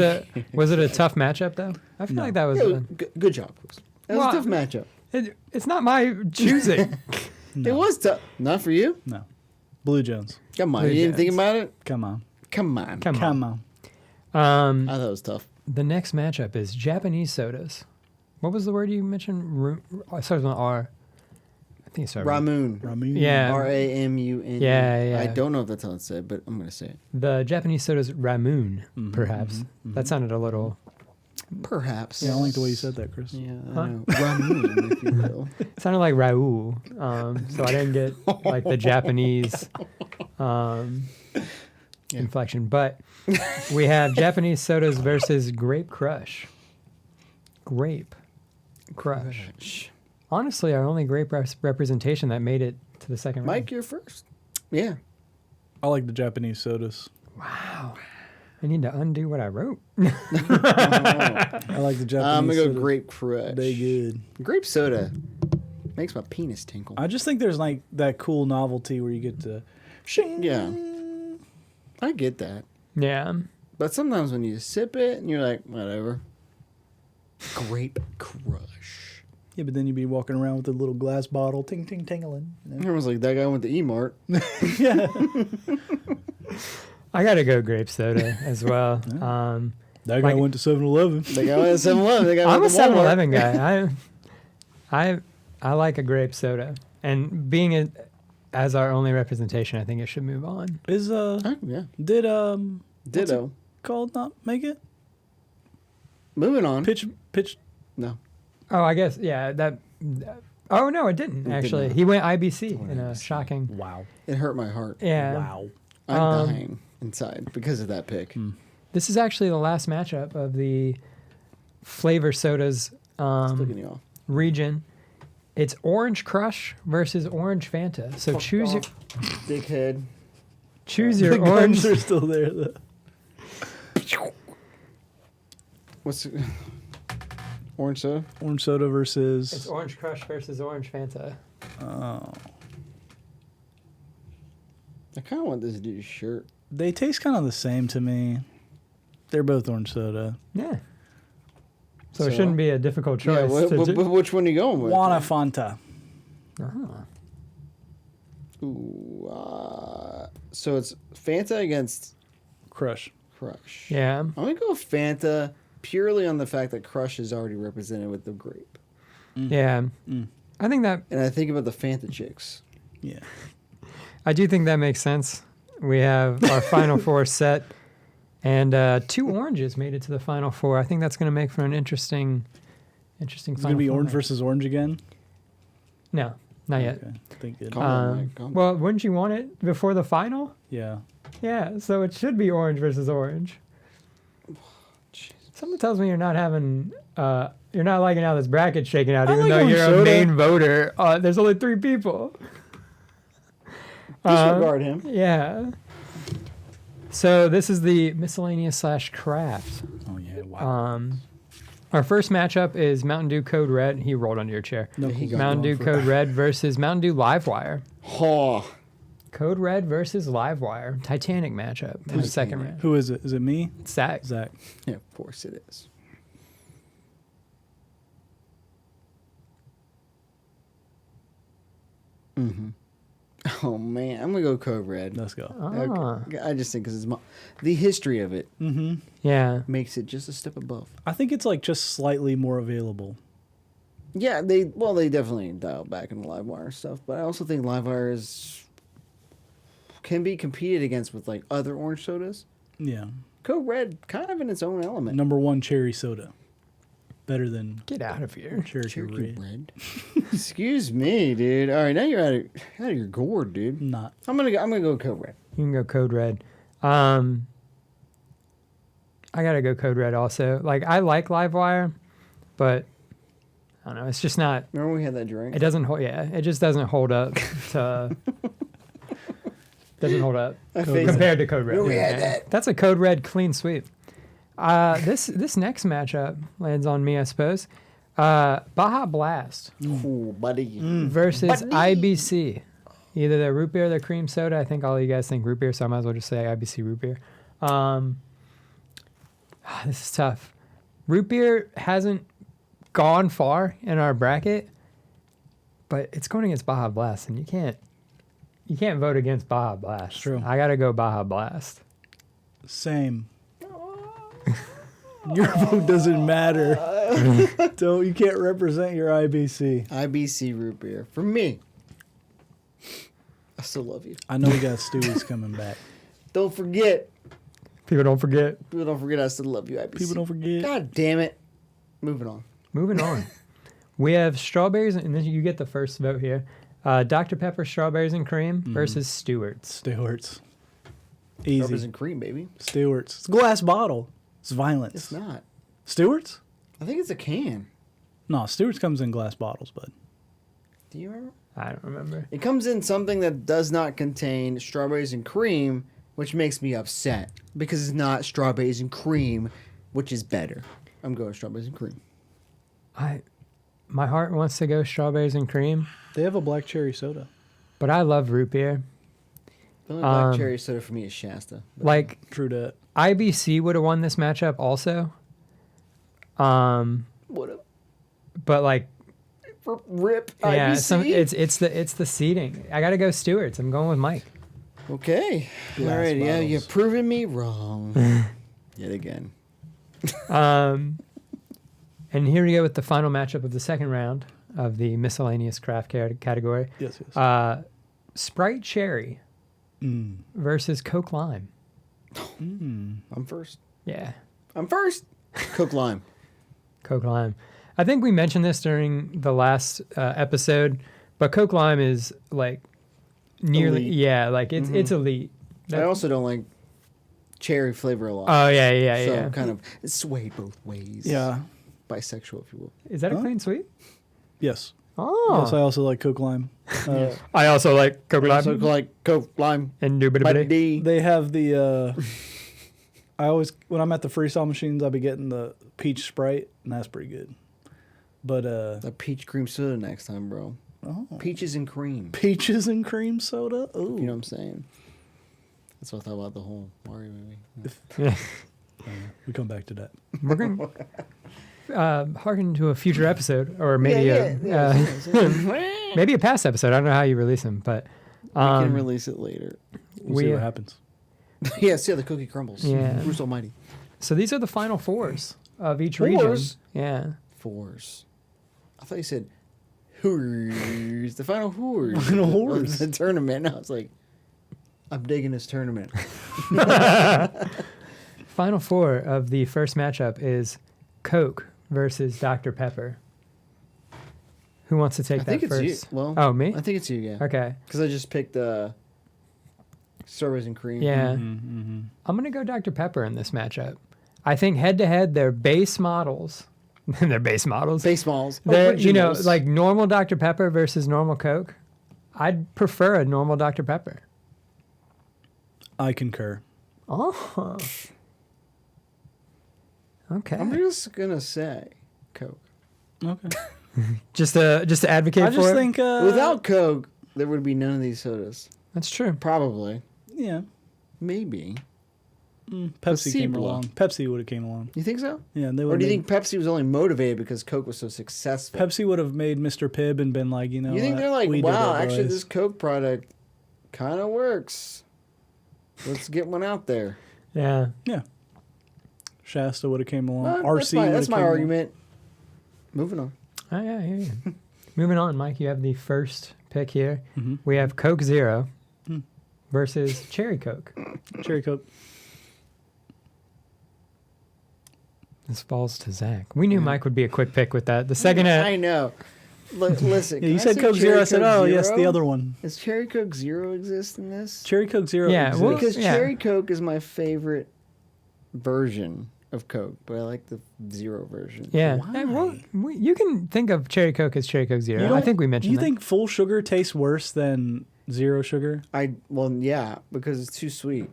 it a tough matchup though? I feel No. like that was. Yeah, it was good job, Chris. That was Well, a tough matchup. It's not my choosing. It was tough. Not for you? No. Blue Jones. Come on. Blue You didn't think Jones. about it? Come on. Come on. Come on. Come on. I thought it was tough. The next matchup is Japanese sodas. What was the word you mentioned? It starts with an R. I think it started with Ramoon. Ramin. Yeah. Ramun. Yeah, yeah. I don't know if that's how it's said, but I'm going to say it. the Japanese soda's Ramoon, perhaps. That sounded a little. Perhaps. Yeah, I don't like the way you said that, Chris. Yeah, I Huh? know. Ramoon, if you will. It sounded like Raoul. So I didn't get like the Japanese inflection. But we have Japanese sodas versus Grape Crush. Grape Crush. Honestly, our only grape representation that made it to the second round. Mike, you're first. Yeah. I like the Japanese sodas. Wow. I need to undo what I wrote. I like the Japanese I'm going to go sodas. grape crush. They good. Grape soda. Makes my penis tinkle. I just think there's like that cool novelty where you get to shing. Yeah. I get that. Yeah. But sometimes when you sip it and you're like, whatever. Grape Crush. Yeah, but then you'd be walking around with a little glass bottle, ting ting tingling. You know? Everyone's like, that guy went to E-Mart. Yeah. I gotta go grape soda as well. That guy Like- went to 7-Eleven. That guy went to 7-Eleven. That guy I'm a went to Walmart. 7-Eleven guy. I like a grape soda, and being as our only representation, I think it should move on. Is Yeah. did Ditto. called not make it? Moving on. Pitch No. Oh, I guess yeah. Oh no, it didn't did actually. not. He went IBC Went in a IBC. shocking. Wow. It hurt my heart. Yeah. Wow. I'm Um, dying inside because of that pick. This is actually the last matchup of the flavor sodas It's looking you off. region. It's Orange Crush versus Orange Fanta. So choose your Dickhead. choose The your orange. guns are still there though. What's orange soda? Orange soda It's versus Orange Crush versus Orange Fanta. I kind of want this dude's shirt. they taste kind of the same to me. They're both orange soda. Yeah. So it So- shouldn't be a difficult Yeah, choice. which one are you going with? Wanna Fanta. Ah. Ooh, so it's Fanta against Crush. Crush. Yeah. I'm gonna go Fanta purely on the fact that Crush is already represented with the grape, Yeah. I think that and I think about the Fanta chicks. Yeah. I do think that makes sense. We have our final four set, and 2 oranges made it to the final four. I think that's going to make for an interesting. It's Final gonna be four orange match. versus orange again. No, not yet. Okay. I think good. Calm down, Mike, calm down. Well, wouldn't you want it before the final? Yeah. Yeah, so it should be orange versus orange. Jeez. Something tells me you're not having, you're not liking how this bracket's shaking out, I even like though orange you're soda. a main voter. There's only 3 people. Disregard him. Yeah. So this is the miscellaneous / craft. Oh yeah. Wow. Our first matchup is Mountain Dew Code Red. He rolled under your chair. No, he got Mountain Dew Code Red versus Mountain Dew Livewire. Oh, Code Red versus Livewire. Titanic matchup in the second round. Who is it? Is it me? Zach. Zach. yeah, of course it is. Mm-hmm. Oh man, I'm gonna go Code Red. Let's go. Ah, Okay. I just think because the history of it Mm-hmm. yeah. makes it just a step above. I think it's like just slightly more available. Yeah, they definitely dialed back in the Livewire stuff, but I also think Livewire can be competed against with like other orange sodas. Yeah. Code Red, kind of in its own element. Number 1 cherry soda. Better than Get out of here. Cherokee Red. Red. Excuse me, dude. All right, now you're out of your gourd, dude. Not. I'm gonna go Code Red. You can go Code Red. I gotta go Code Red also. Like I like Livewire, but I don't know. It's just not. Remember we had that drink? It doesn't hold. Yeah, it just doesn't hold up to. Doesn't hold up I faced compared to Code Red. Remember we had Yeah. that? That's a Code Red clean sweep. This next matchup lands on me, I suppose. Baja Blast Ooh, buddy. versus Buddy. IBC. Either their root beer or their cream soda. I think all you guys think root beer, so I might as well just say IBC root beer. This is tough. Root beer hasn't gone far in our bracket, but it's going against Baja Blast, and you can't vote against Baja Blast. True. I gotta go Baja Blast. Same. Your vote doesn't matter. You can't represent your IBC. IBC root beer for me. I still love you. I know we got Stewie's coming back. Don't forget. People don't forget. People don't forget I still love you, IBC. People don't forget. God damn it. Moving on. Moving on. We have strawberries, and then you get the first vote here. Dr. Pepper strawberries and cream versus Stewart's. Stewart's. Strawberries Easy. and cream, baby. Stewart's. It's a glass bottle. It's violence. It's not. Stewart's? I think it's a can. No, Stewart's comes in glass bottles, bud. Do you remember? I don't remember. It comes in something that does not contain strawberries and cream, which makes me upset because it's not strawberries and cream, which is better. I'm going strawberries and cream. my heart wants to go strawberries and cream, They have a black cherry soda. but I love root beer. The only black cherry soda for me is Shasta. Like True that. IBC would have won this matchup also. What up? But like Rip yeah, IBC? it's the seating. I gotta go Stewart's. I'm going with Mike. Okay. All Glass right. Yeah, bottles. you're proving me wrong. Yet again. And here we go with the final matchup of the second round of the miscellaneous craft category. Yes, yes. Sprite Cherry versus Coke Lime. I'm first. Yeah, I'm first. Coke Lime. Coke Lime. I think we mentioned this during the last episode, but Coke Lime is like nearly Elite. yeah, like it's elite. I also don't like cherry flavor a lot. Oh yeah, so yeah. kind of sway both ways. Yeah. Bisexual, if you will. Is that a Huh? clean sweep? Yes. Oh, Yes, I also like Coke Lime. I also like Coke Lime So like Coke Lime. and But Indubitably. D. They have the. I always when I'm at the freestyle machines, I'll be getting the peach Sprite, and that's pretty good. But The peach cream soda next time, bro. oh, Peaches and cream. peaches and cream soda. Ooh. You know what I'm saying? That's what I thought about the whole Mario movie. Yeah. We come back to that. We're going to harken to a future episode, or maybe maybe a past episode. I don't know how you release them, but We can release it later. We'll see We- what happens. Yeah, see how the cookie crumbles. Yeah. Bruce Almighty. so these are the final fours of each Fours? region. Yeah. Fours. I thought you said whores. The final whores. Final of whores. The tournament. I was like, I'm digging this tournament. Final four of the first matchup is Coke versus Dr. Pepper. Who wants to take I that think it's first? you. Well, Oh, me? I think it's you, yeah. Okay. Because I just picked strawberries and cream. Yeah. Mm-hmm. I'm going to go Dr. Pepper in this matchup. I think head to head, they're base models. They're base models. Baseballs. They're, you know, Originals. like normal Dr. Pepper versus normal Coke. I'd prefer a normal Dr. Pepper. I concur. Oh. Okay. I'm just going to say Coke. Okay. Just to advocate I for just it? think Without Coke, there would be none of these sodas. That's true. Probably. yeah, Maybe. Pepsi came Placebo. along. Pepsi would have came along. You think so? Yeah, they Or would. do you think Pepsi was only motivated because Coke was so successful? Pepsi would have made Mr. Pibb and been like, you know, You think what? they're like, We did wow, it, actually boys." this Coke product kind of works. Let's get one out there. Yeah. Yeah. Shasta would have came along. Well, RC. that's my came along. argument. Moving on. Oh, yeah, I hear you. Moving on, Mike, you have the first pick here. Mhm. We have Coke Zero versus Cherry Coke. Cherry Coke. This falls to Zach. We knew Mike would be a quick pick with that. The second, I know. Listen, Yeah, can you I said say Coke Cherry Zero. I said, Coke oh, yes, the Zero? other one. Does Cherry Coke Zero exist in this? Cherry Coke Zero. Yeah, exists. well, Because yeah. Cherry Coke is my favorite version of Coke, but I like the Zero version. yeah. Why? Hey, well, you can think of Cherry Coke as Cherry Coke You Zero. I don't- think we mentioned You that. think full sugar tastes worse than zero sugar? Yeah, because it's too sweet.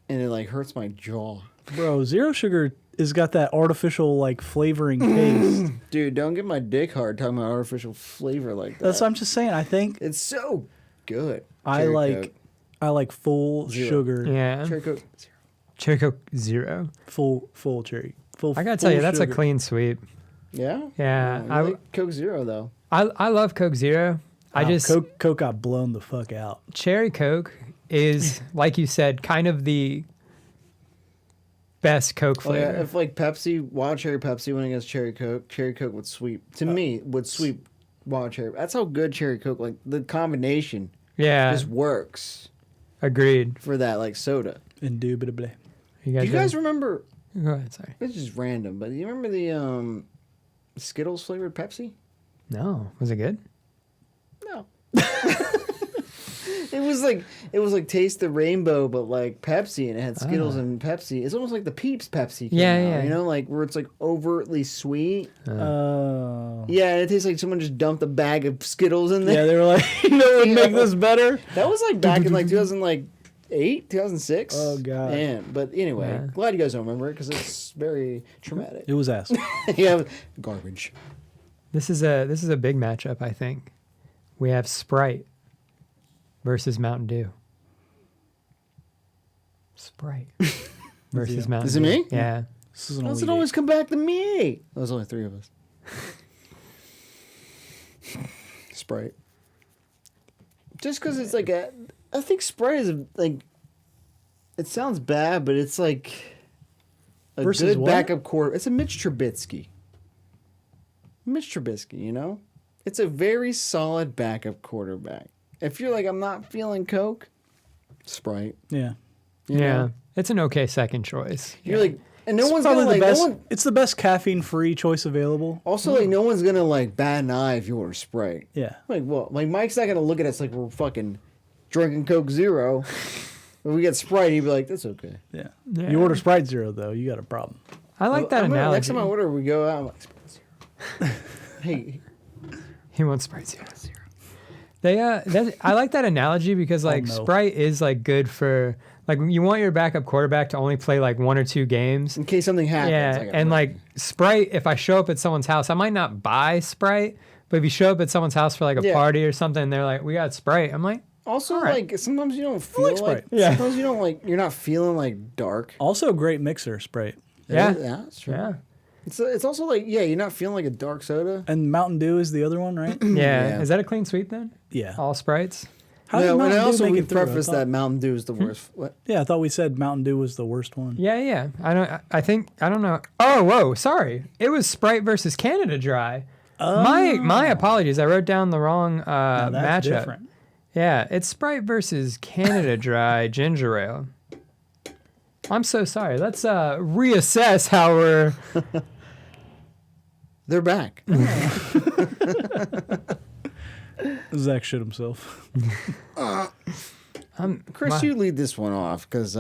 And it like hurts my jaw. Bro, zero sugar has got that artificial like flavoring taste. Dude, don't get my dick hard talking about artificial flavor like that. That's what I'm just saying. I think It's so good. I Cherry like Coke. I like full Zero. sugar. Yeah. Cherry Coke Zero. Cherry Coke Zero. Full cherry. Full. I gotta tell you, full that's a sugar. clean sweep. Yeah? Yeah. I I like Coke Zero though. I love Coke Zero. I Wow, just Coke got blown the fuck out. Cherry Coke is, like you said, kind of the best Coke Oh, flavor. yeah, if like Pepsi, Wild Cherry Pepsi went against Cherry Coke would sweep. To me, would sweep Wild Cherry. That's how good Cherry Coke, like the combination Yeah, just works agreed. for that like soda. Indubitably. You Do you guys remember, go ahead, sorry. this is random, but do you remember the Skittles flavored Pepsi? No, was it good? No. It was like Taste the Rainbow, but like Pepsi, and it had Skittles and Pepsi. It's almost like the Peeps Pepsi. Came Yeah, out, yeah. You know, like where it's like overtly sweet. Oh. Yeah, it tastes like someone just dumped a bag of Skittles in Yeah, there. they were like, you know what would make this better? That was like back in like 2008, 2006. Oh, God. Man, but anyway, Yeah. glad you guys don't remember it because it's very traumatic. It was ass. Yeah, garbage. This is a big matchup, I think. We have Sprite versus Mountain Dew. Sprite versus Mountain Is it Dew. me? Yeah. This is an Does Elite it always come back to me? There's only 3 of us. Sprite. Just because it's like I think Sprite is like, it sounds bad, but it's like a Versus good what? backup quarter. It's a Mitch Trubisky. Mitch Trubisky, you know? It's a very solid backup quarterback. If you're like, I'm not feeling Coke, Sprite. Yeah. You Yeah. know? It's an okay second choice. You're like, and no It's one's probably gonna the like, best. no one, It's the best caffeine-free choice available. also like, no one's gonna like bat an eye if you order Sprite. Yeah. Like, what? Like, Mike's not gonna look at us like we're fucking drinking Coke Zero. If we get Sprite, he'd be like, "That's okay." Yeah. Yeah. You order Sprite Zero though, you got a problem. I like that I'm gonna- analogy. Next time I order, we go out. I'm like, Sprite Zero. Hey, He wants Sprite Zero. They I like that analogy because like no. Sprite is like good for like you want your backup quarterback to only play like 1 or 2 games. in case something happens. Yeah, I got and Sprite. like Sprite, if I show up at someone's house, I might not buy Sprite, but if you show up at someone's house for like a Yeah. party or something, and they're like, "We got Sprite," I'm like, also all right. like sometimes you don't feel like like, Sprite. Yeah. Sometimes you don't like. You're not feeling like dark. Also, great mixer Sprite. Yeah. Yeah, that's true. "Yeah, It's also like you're not feeling like a dark soda. And Mountain Dew is the other one, right? yeah." Yeah. Is that a clean sweep then? Yeah. All Sprites? How did No, and Mountain Dew also make we it through? I preface thought- that Mountain Dew is the Hmm? worst. What? Yeah, I thought we said Mountain Dew was the worst one. Yeah, yeah. I think I don't know. Oh, whoa, sorry. It was Sprite versus Canada Dry. My apologies. I wrote down the wrong Now that's matchup. different. Yeah, it's Sprite versus Canada Dry ginger ale. I'm so sorry. Let's reassess how we're. They're back. Zach shit himself. Chris, My- you lead this one off because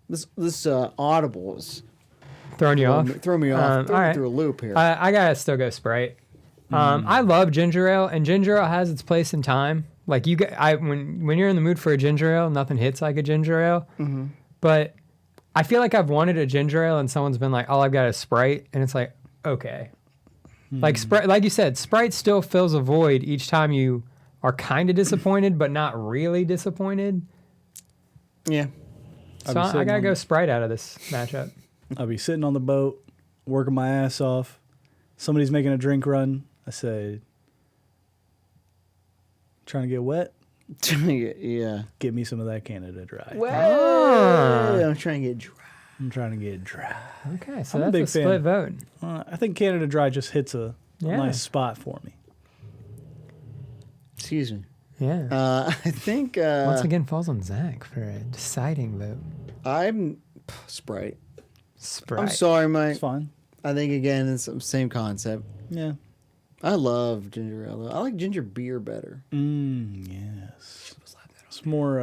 this audibles Throwing you off. throw me off, throw all me right. through a loop here. I gotta still go Sprite. I love ginger ale, and ginger ale has its place in time. Like when you're in the mood for a ginger ale, nothing hits like a ginger ale. But I feel like I've wanted a ginger ale, and someone's been like, "All I've got is Sprite," and it's like, okay. Like Sprite, like you said, Sprite still fills a void each time you are kind of disappointed, but not really disappointed. yeah. So I gotta go Sprite out of this matchup. I'll be sitting on the boat, working my ass off. Somebody's making a drink run. I say, trying to get wet? Yeah. Get me some of that Canada Dry. Well, I'm trying to get dry. I'm trying to get dry. Okay, so I'm a that's big a split fan. vote. I think Canada Dry just hits a Yeah. nice spot for me. Excuse me. Yeah. I think Once again, falls on Zach for a deciding vote. I'm Sprite. Sprite. I'm sorry, Mike. It's fine. I think again it's the same concept. Yeah. I love ginger ale. I like ginger beer better. Yes. It's more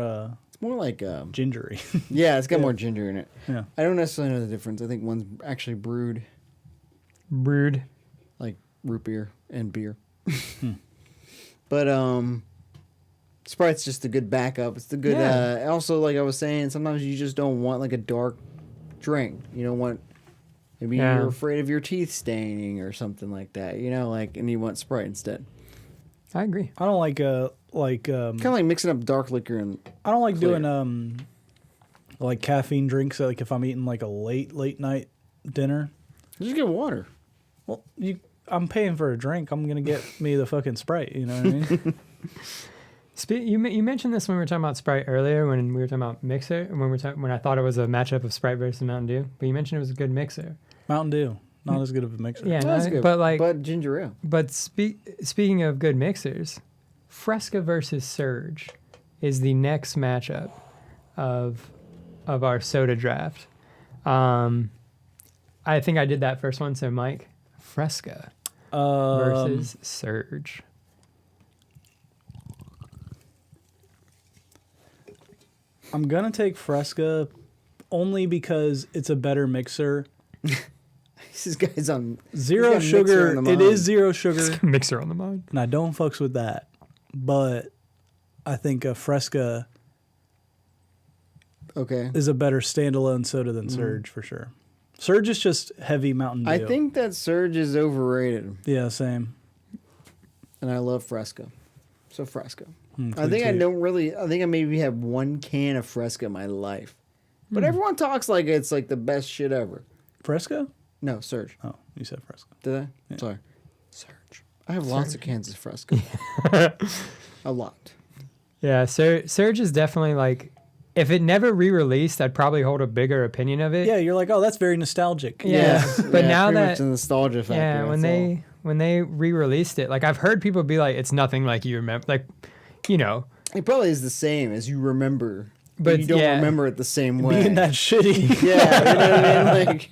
It's more like gingery. yeah, it's got Yeah. more ginger in it. Yeah. I don't necessarily know the difference. I think one's actually brewed Brewed. like root beer and beer. Hmm. But Sprite's just a good backup. It's the good Yeah. also like I was saying, sometimes you just don't want like a dark drink. You don't want maybe Yeah. you're afraid of your teeth staining or something like that, you know, like and you want Sprite instead. I agree. I don't like Kind of like mixing up dark liquor and I don't like Clear. doing like caffeine drinks like if I'm eating like a late night dinner. just get water. Well, I'm paying for a drink. I'm gonna get me the fucking Sprite. You know what I mean? You mentioned this when we were talking about Sprite earlier, when we were talking about mixer, when I thought it was a matchup of Sprite versus Mountain Dew. But you mentioned it was a good mixer. Mountain Dew, not as good of a mixer. Yeah, That's good. but ginger ale. speaking of good mixers, Fresca versus Surge is the next matchup of our soda draft. I think I did that first one. So Mike, Fresca versus Surge. I'm gonna take Fresca only because it's a better mixer. This guy's on Zero he's got mixer sugar. in the It mind. is zero sugar, Mixer on the mind. and I don't fucks with that. But I think a Fresca Okay. is a better standalone soda than Surge for sure. Surge is just heavy Mountain Dew. I think that Surge is overrated, Yeah, same. and I love Fresca. So Fresca. Mm, I think too. I don't really. I think I maybe have one can of Fresca in my life, but everyone talks like it's like the best shit ever. Fresco? No, Surge. Oh, you said Fresco. Did I? Yeah. Sorry. Surge. I have lots of cans of Fresca. A lot. Yeah, Surge is definitely like, if it never re-released, I'd probably hold a bigger opinion of it. Yeah, you're like, oh, that's very nostalgic. Yeah, but now pretty that much the nostalgia factor. yeah, when they re-released it, like I've heard people be like, it's nothing like you remember, like, you know, it probably is the same as you remember, But but you don't yeah. remember it the same way. Being that shitty. Yeah, you know what I mean. Like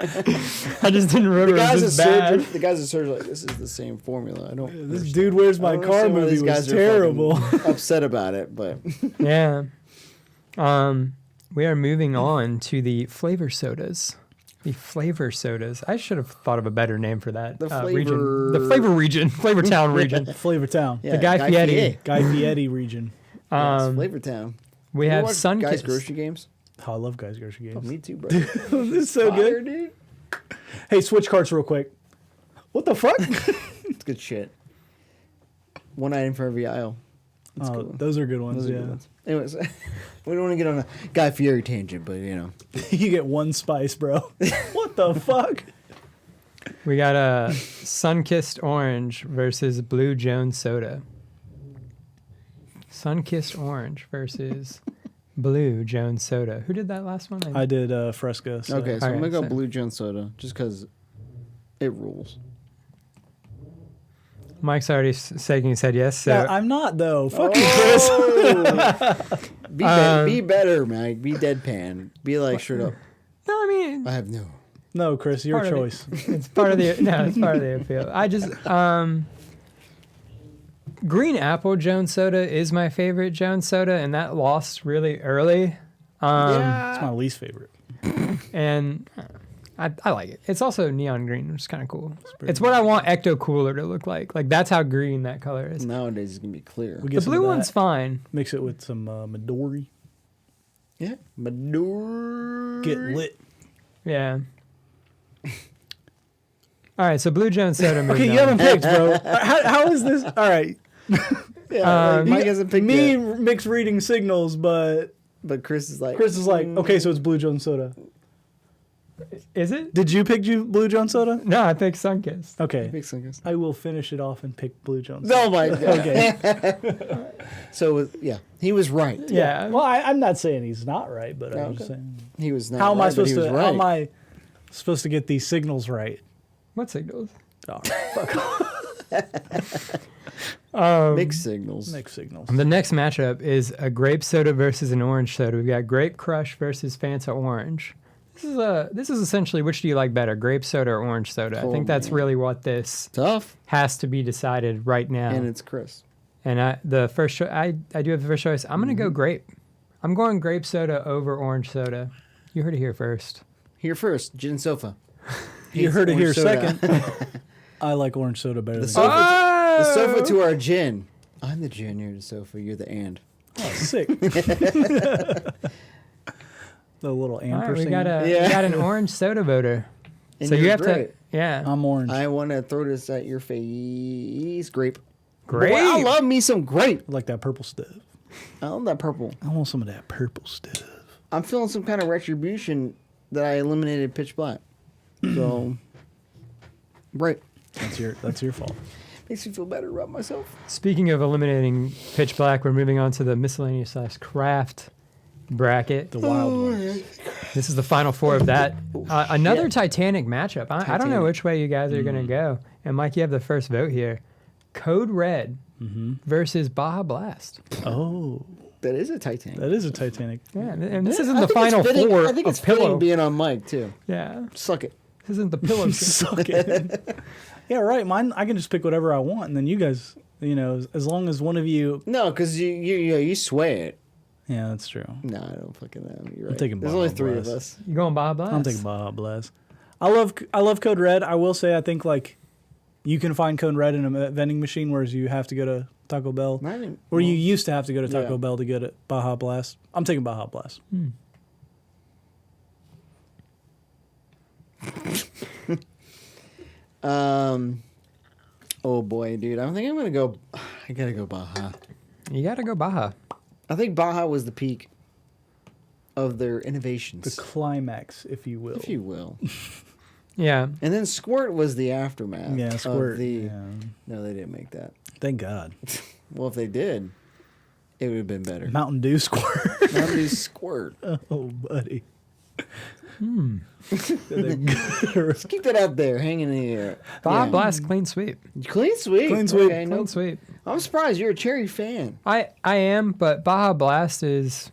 I just didn't remember the it guys was at this bad. Surge, the guys at Surge, are like this is the same formula. I don't. This understand. dude Where's My I don't Car understand why movie these was guys are terrible. fucking upset about it, but Yeah. We are moving on to the flavor sodas. The flavor sodas. I should have thought of a better name for that The region. The flavor- flavor region. Flavor Town region. Flavor Town. yeah, Guy Fieri. Fieri. Guy Fieri region. Yes, Flavor Town. We You have watch Sunkist. Guys Grocery Games. Oh, I love Guys Grocery Oh, Games. me too, bro. This is so Fire, good. dude. Hey, switch carts real quick. What the fuck? It's good shit. One item for every aisle. That's Oh, cool. those are good ones, Those are yeah. good ones. Anyways, we don't want to get on a Guy Fieri tangent, but you know. You get one spice, bro. What the fuck? We got a Sunkissed Orange versus Blue Jones Soda. Sunkissed Orange versus Blue Jones Soda. Who did that last one? I did Fresca. So. Okay, so I'm Alright, gonna go so- Blue Jones Soda just because it rules. Mike's already shaking his head yes. So Yeah, I'm not, though. Fuck you, Chris. Be better, Mike. Be deadpan. Be like straight up. no, I mean I have no. No, Chris, your Part of it. choice. it's part of the it's part of the appeal. I just Green Apple Jones Soda is my favorite Jones Soda, and that lost really early. It's my least favorite. And I like it. It's also neon green, which is kind of cool. pretty It's what I want Ecto Cooler to look like. Like that's how green that color is. Nowadays it's gonna be clear. We The get some blue of one's that. fine. Mix it with some Midori. Yeah, Maduro. Get lit. Yeah. All right, so Blue Jones Soda. moved Okay, you on. haven't picked, bro. How is this? All right. Yeah, like Mike You- hasn't picked me yet, mixed reading signals, but but Chris is like. Chris is like, okay, so it's Blue Jones Soda. Is it? Did you pick Blue Jones Soda? No, I picked Sunkissed. Okay. Big singers. I will finish it off and pick Blue Jones Soda. Oh my god. Okay. So yeah, he was right. Yeah. Well, I'm not saying he's not right, but I'm just Okay. saying. He was not. How am I right, but he supposed to? was How am right. I supposed to get these signals right? What signals? Oh, fuck. Mixed signals? Mixed signals. The next matchup is a grape soda versus an orange soda. We've got Grape Crush versus Fanta Orange. This is essentially which do you like better, grape soda or orange soda? I Oh, think that's man. really what this Tough, has to be decided right now. and it's Chris. And I do have the first choice. I'm gonna go grape. I'm going grape soda over orange soda. You heard it here first. Here first, gin sofa. You Hates heard it here orange soda. second. I like orange soda better The than sofa, the Oh! sofa to our gin. I'm the gin, you're the sofa, you're the and. Oh, sick. The little All right, ampersand. we got Yeah. an orange soda voter. And So you you're have great. to, yeah, I'm orange. I want to throw this at your face. Grape. grape. Boy, I love me some grape. I like that purple stuff. I love that purple. I want some of that purple stuff. I'm feeling some kind of retribution that I eliminated Pitch Black. So, right. That's your fault. Makes me feel better about myself. Speaking of eliminating Pitch Black, we're moving on to the miscellaneous / craft bracket. The wild ones. This is the final four of that. Another Titanic matchup. I don't know Titanic. which way you guys are going to go. And Mike, you have the first vote here. Code Red versus Baja Blast. Oh, That is a Titanic. that is a Titanic. Yeah, and this isn't I the think it's final fitting- four I think it's of Pillow. fitting being on mic too. Yeah, Suck it. this isn't the Pillow. Suck it. Yeah, right. Mine. I can just pick whatever I want, and then you guys, as long as one of you. No, because you sway it. Yeah, that's true. No, I don't fucking know. You're right. taking There's Baja only three of Blast. us. You going Baja Blast? I'm taking Baja Blast. I love Code Red. I will say I think like you can find Code Red in a vending machine, whereas you have to go to Taco Bell, Not even, or you used to have to go to Taco Yeah. Bell to get it. Baja Blast. I'm taking Baja Blast. Oh boy, dude. I think I'm gonna go. I gotta go Baja. You gotta go Baja. I think Baja was the peak of their The innovations, climax, if you will. if you will. Yeah. And then Squirt was the aftermath. Yeah, of squirt. The, Yeah. No, they didn't make that. Thank God. Well, if they did, it would have been better. Mountain Dew squirt. Mountain Dew Squirt. Oh, buddy. Let's keep that out there, hanging in the air. Baja Yeah. Blast clean sweep. Clean sweep. Clean sweep. Okay, Clean no, sweep. I'm surprised you're a Cherry fan. I am, but Baja Blast is,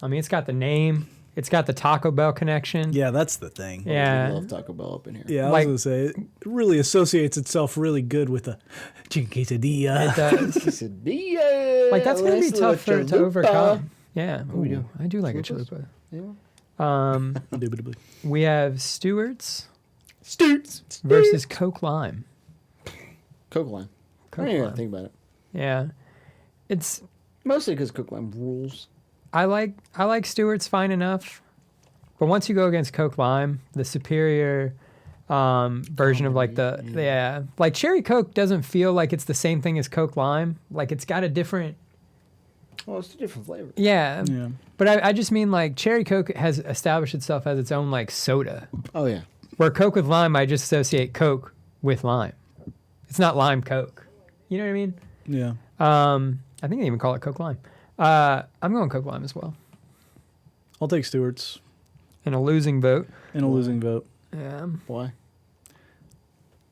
I mean, it's got the name. It's got the Taco Bell connection. Yeah, that's the thing. Yeah. We love Taco Bell up in here. Yeah, I Like- was going to say, it really associates itself really good with the chicken quesadilla. It does. Quesadilla. Like, that's going to be Let's tough do a to chalupa. overcome. Yeah. we Ooh, do? I do like a Chalupas? chalupa. Yeah. Indubitably. We have Stewart's Stoots. versus Coke Lime. Coke Lime. I Coke don't even Lime. think about it. Yeah. It's, Mostly because Coke Lime rules. I like Stewart's fine enough, but once you go against Coke Lime, the superior version of like the like Cherry Coke doesn't feel like it's the same thing as Coke Lime. Like it's got a different Well, it's a different flavor. yeah. Yeah. But I just mean like Cherry Coke has established itself as its own like soda. Oh, yeah. Where Coke with lime, I just associate Coke with lime. It's not lime Coke. You know what I mean? Yeah. I think they even call it Coke Lime. I'm going Coke Lime as well. I'll take Stewart's In a losing vote. in a losing vote. Yeah. Why?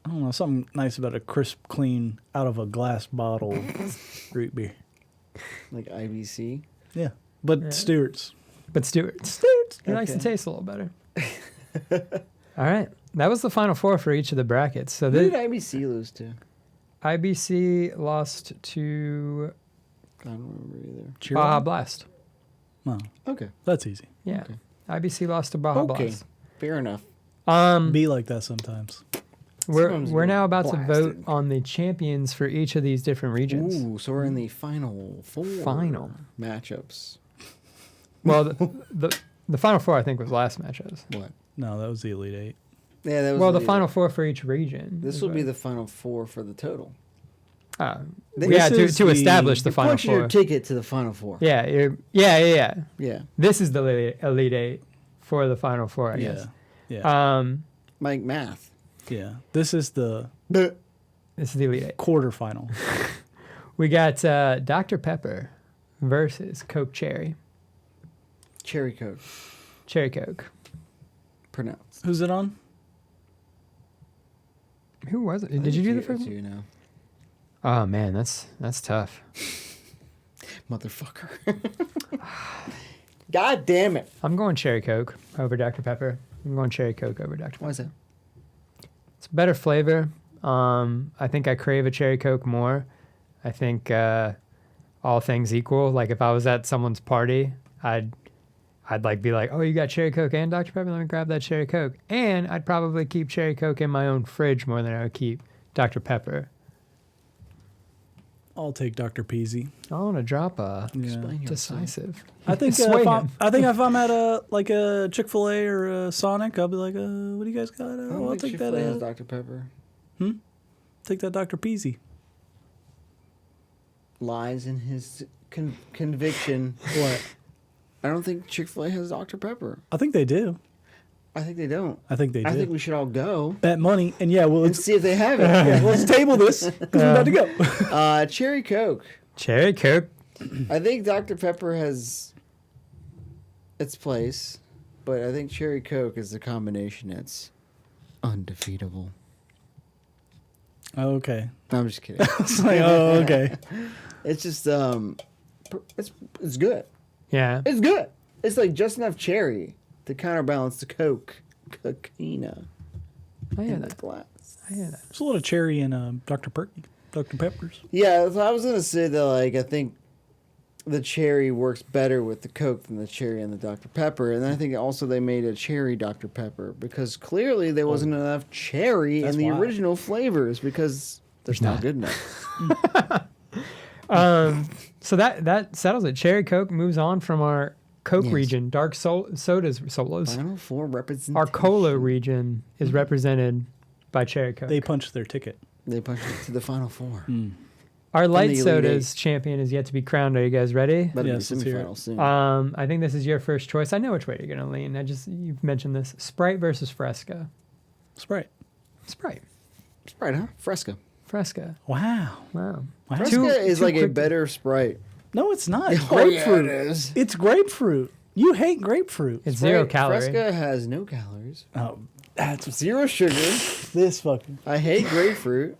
I don't know, something nice about a crisp, clean, out of a glass bottle root beer. Like IBC? Yeah. But Yeah. Stewart's. But Stewart's. It likes to Okay. taste a little better. All right. That was the final four for each of the brackets. So Who did the IBC lose to? IBC lost to I don't remember either. Baja Blast. Well, Okay. that's easy. Yeah. Okay. IBC lost to Baja Okay. Blast. Fair enough. Be like that sometimes. Sometimes We're you now get about to vote blasted. on the champions for each of these different regions. Ooh, so we're in the final four. Final. Matchups. Well, the final four I think was last matchups. What? No, that was the Elite Eight. Yeah, that was Well, the final four for each region. This is will be what- the final four for the total. yeah, This to is to the- establish the You final punch your four. ticket to the final four. Yeah, yeah. Yeah. This is the Elite Eight for the final four, I Yeah. guess. Yeah. Mike Math. Yeah. This is the This is the Elite Eight. quarterfinal. We got Dr. Pepper versus Coke Cherry. Cherry Coke. Cherry Coke. Pronounced. Who's it on? Who was it? I Did you think do the it's first one? you now. Oh, man, that's tough. Motherfucker. God damn it. I'm going Cherry Coke over Dr. Pepper. I'm going Cherry Coke over Dr. Pepper. Why is that? It's a better flavor. I think I crave a Cherry Coke more. I think all things equal, like if I was at someone's party, I'd like be like, oh, you got Cherry Coke and Dr. Pepper? Let me grab that Cherry Coke. And I'd probably keep Cherry Coke in my own fridge more than I would keep Dr. Pepper. I'll take Dr. Peasy. I want to drop a Yeah. Explain yourself. decisive. I think Sway him. if I'm at a Chick-fil-A or a Sonic, I'll be like, what do you guys got? I don't I'll think take that. Chick-fil-A has Dr. Pepper. Take that Dr. Peasy. Lies in his conviction. What? I don't think Chick-fil-A has Dr. Pepper. I think they do. I think they don't. I think they do. I think we should all go Bet money, and yeah, well, and let's see if they have it. yeah, let's table this because we're about to go. Cherry Coke. Cherry Coke. I think Dr. Pepper has its place, but I think Cherry Coke is the combination that's undefeatable. Okay. No, I'm just kidding. It's like, oh, okay. It's just it's good. Yeah. It's good. It's like just enough cherry to counterbalance the coquina I hear in the that. glass. I hear that. There's a lot of cherry in Dr. Pepper's. Yeah, so I was gonna say that like I think the cherry works better with the Coke than the cherry and the Dr. Pepper, and I think also they made a cherry Dr. Pepper because clearly there wasn't enough cherry in That's the why. original flavors because there's not good enough. So that settles it. Cherry Coke moves on from our Coke Yes. region, dark sodas, solos. Final Four representation. Our cola region is represented by Cherry Coke. They punched their ticket. They punched it to the Final Four. Our light the Elite sodas champion is yet to be crowned. Are you guys ready? That'll Yes, be let's hear it. semifinals soon. I think this is your first choice. I know which way you're gonna lean. You've mentioned this. Sprite versus Fresca. Sprite. Sprite. Sprite, huh? Fresca. Fresca. Wow. Wow. Wow. Fresca Two- is two like a quick- better Sprite. No, it's not. It's Oh, yeah, grapefruit. it is. It's grapefruit. You hate grapefruit. It's zero Sprite- calorie. Fresca has no calories. Oh, that's Zero sugar. this fucking. I hate grapefruit.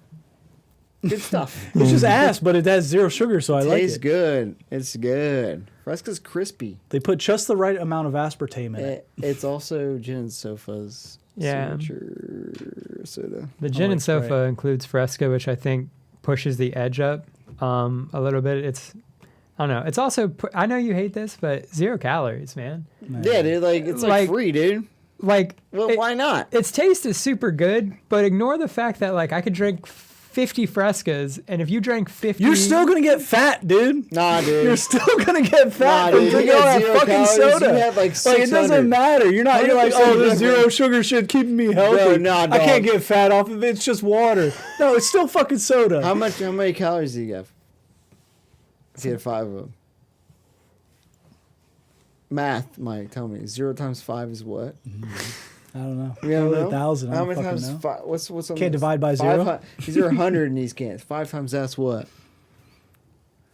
Good stuff. It's just ass, but it has zero sugar, so I like Tastes it. good. It's good. Fresca's crispy. They put just the right amount of aspartame in it. It's also Gin and Sofa's Yeah. signature soda. The gin like and sofa Sprite. includes Fresca, which I think pushes the edge up a little bit. I don't know. It's also I know you hate this, but 0 calories, man. Yeah, dude. Like it's like Like- free, dude. Like Well, why not? its taste is super good, but ignore the fact that like I could drink 50 Frescas, and if you drank 50, You're still gonna get fat, dude. Nah, dude. You're still gonna get fat Nah, from dude, drinking you all got that 0 fucking calories, soda. you had, like, it 600. doesn't matter. You're not. You're like, 100% oh, the different. zero sugar shit keeping me healthy. Bro, nah, I can't dog. get fat off of it. It's just water. No, it's still fucking soda. How many calories do you have? If you had 5 of them. Math, Mike, tell me. 0 times 5 is what? I don't know. We don't Probably know. 1,000. I How don't many fucking times know. 5? What's on Can't this? divide by 5 0? These are 100 in these cans. 5 times that's what?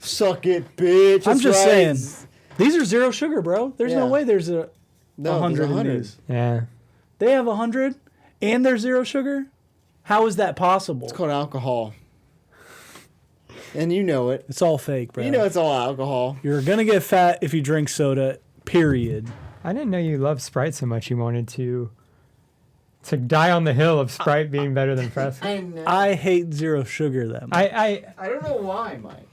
Suck it, bitch. I'm That's just right. saying. These are zero sugar, bro. There's no Yeah. way there's a No, 100 there's in 100. these. yeah. They have 100 and they're zero sugar? How is that possible? It's called alcohol. And you know it. It's all fake, bro. You know it's all alcohol. You're going to get fat if you drink soda, period. I didn't know you loved Sprite so much. You wanted to die on the hill of Sprite being better than Fresca. I know. I hate zero sugar that much. I I don't know why, Mike.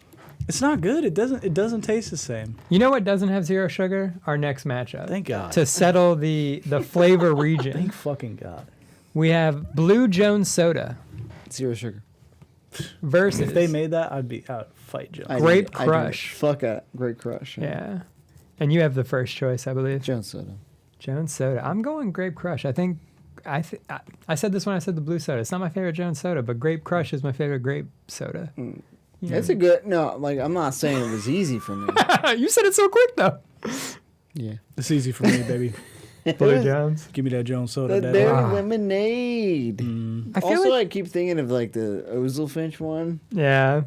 It's not good. It doesn't taste the same. you know what doesn't have 0 sugar? Our next matchup. Thank God. To settle the flavor region, Thank fucking God. we have Blue Jones Soda 0 sugar. versus If they made that, I'd fight Joe. Grape I'd Crush. Fuck it. Grape Crush. yeah. And you have the first choice, I believe. Jones soda. Jones Soda. I'm going Grape Crush. I think I said this when I said the blue soda. It's not my favorite Jones Soda, but Grape Crush is my favorite grape soda. Yeah. It's a good. No, like I'm not saying it was easy for me. You said it so quick though. Yeah. It's easy for me, baby. Blue Jones. Give me that Jones soda. The Daddy. Dairy Wow. Lemonade. I feel Also, like I keep thinking of like the Ozelfinch one. yeah.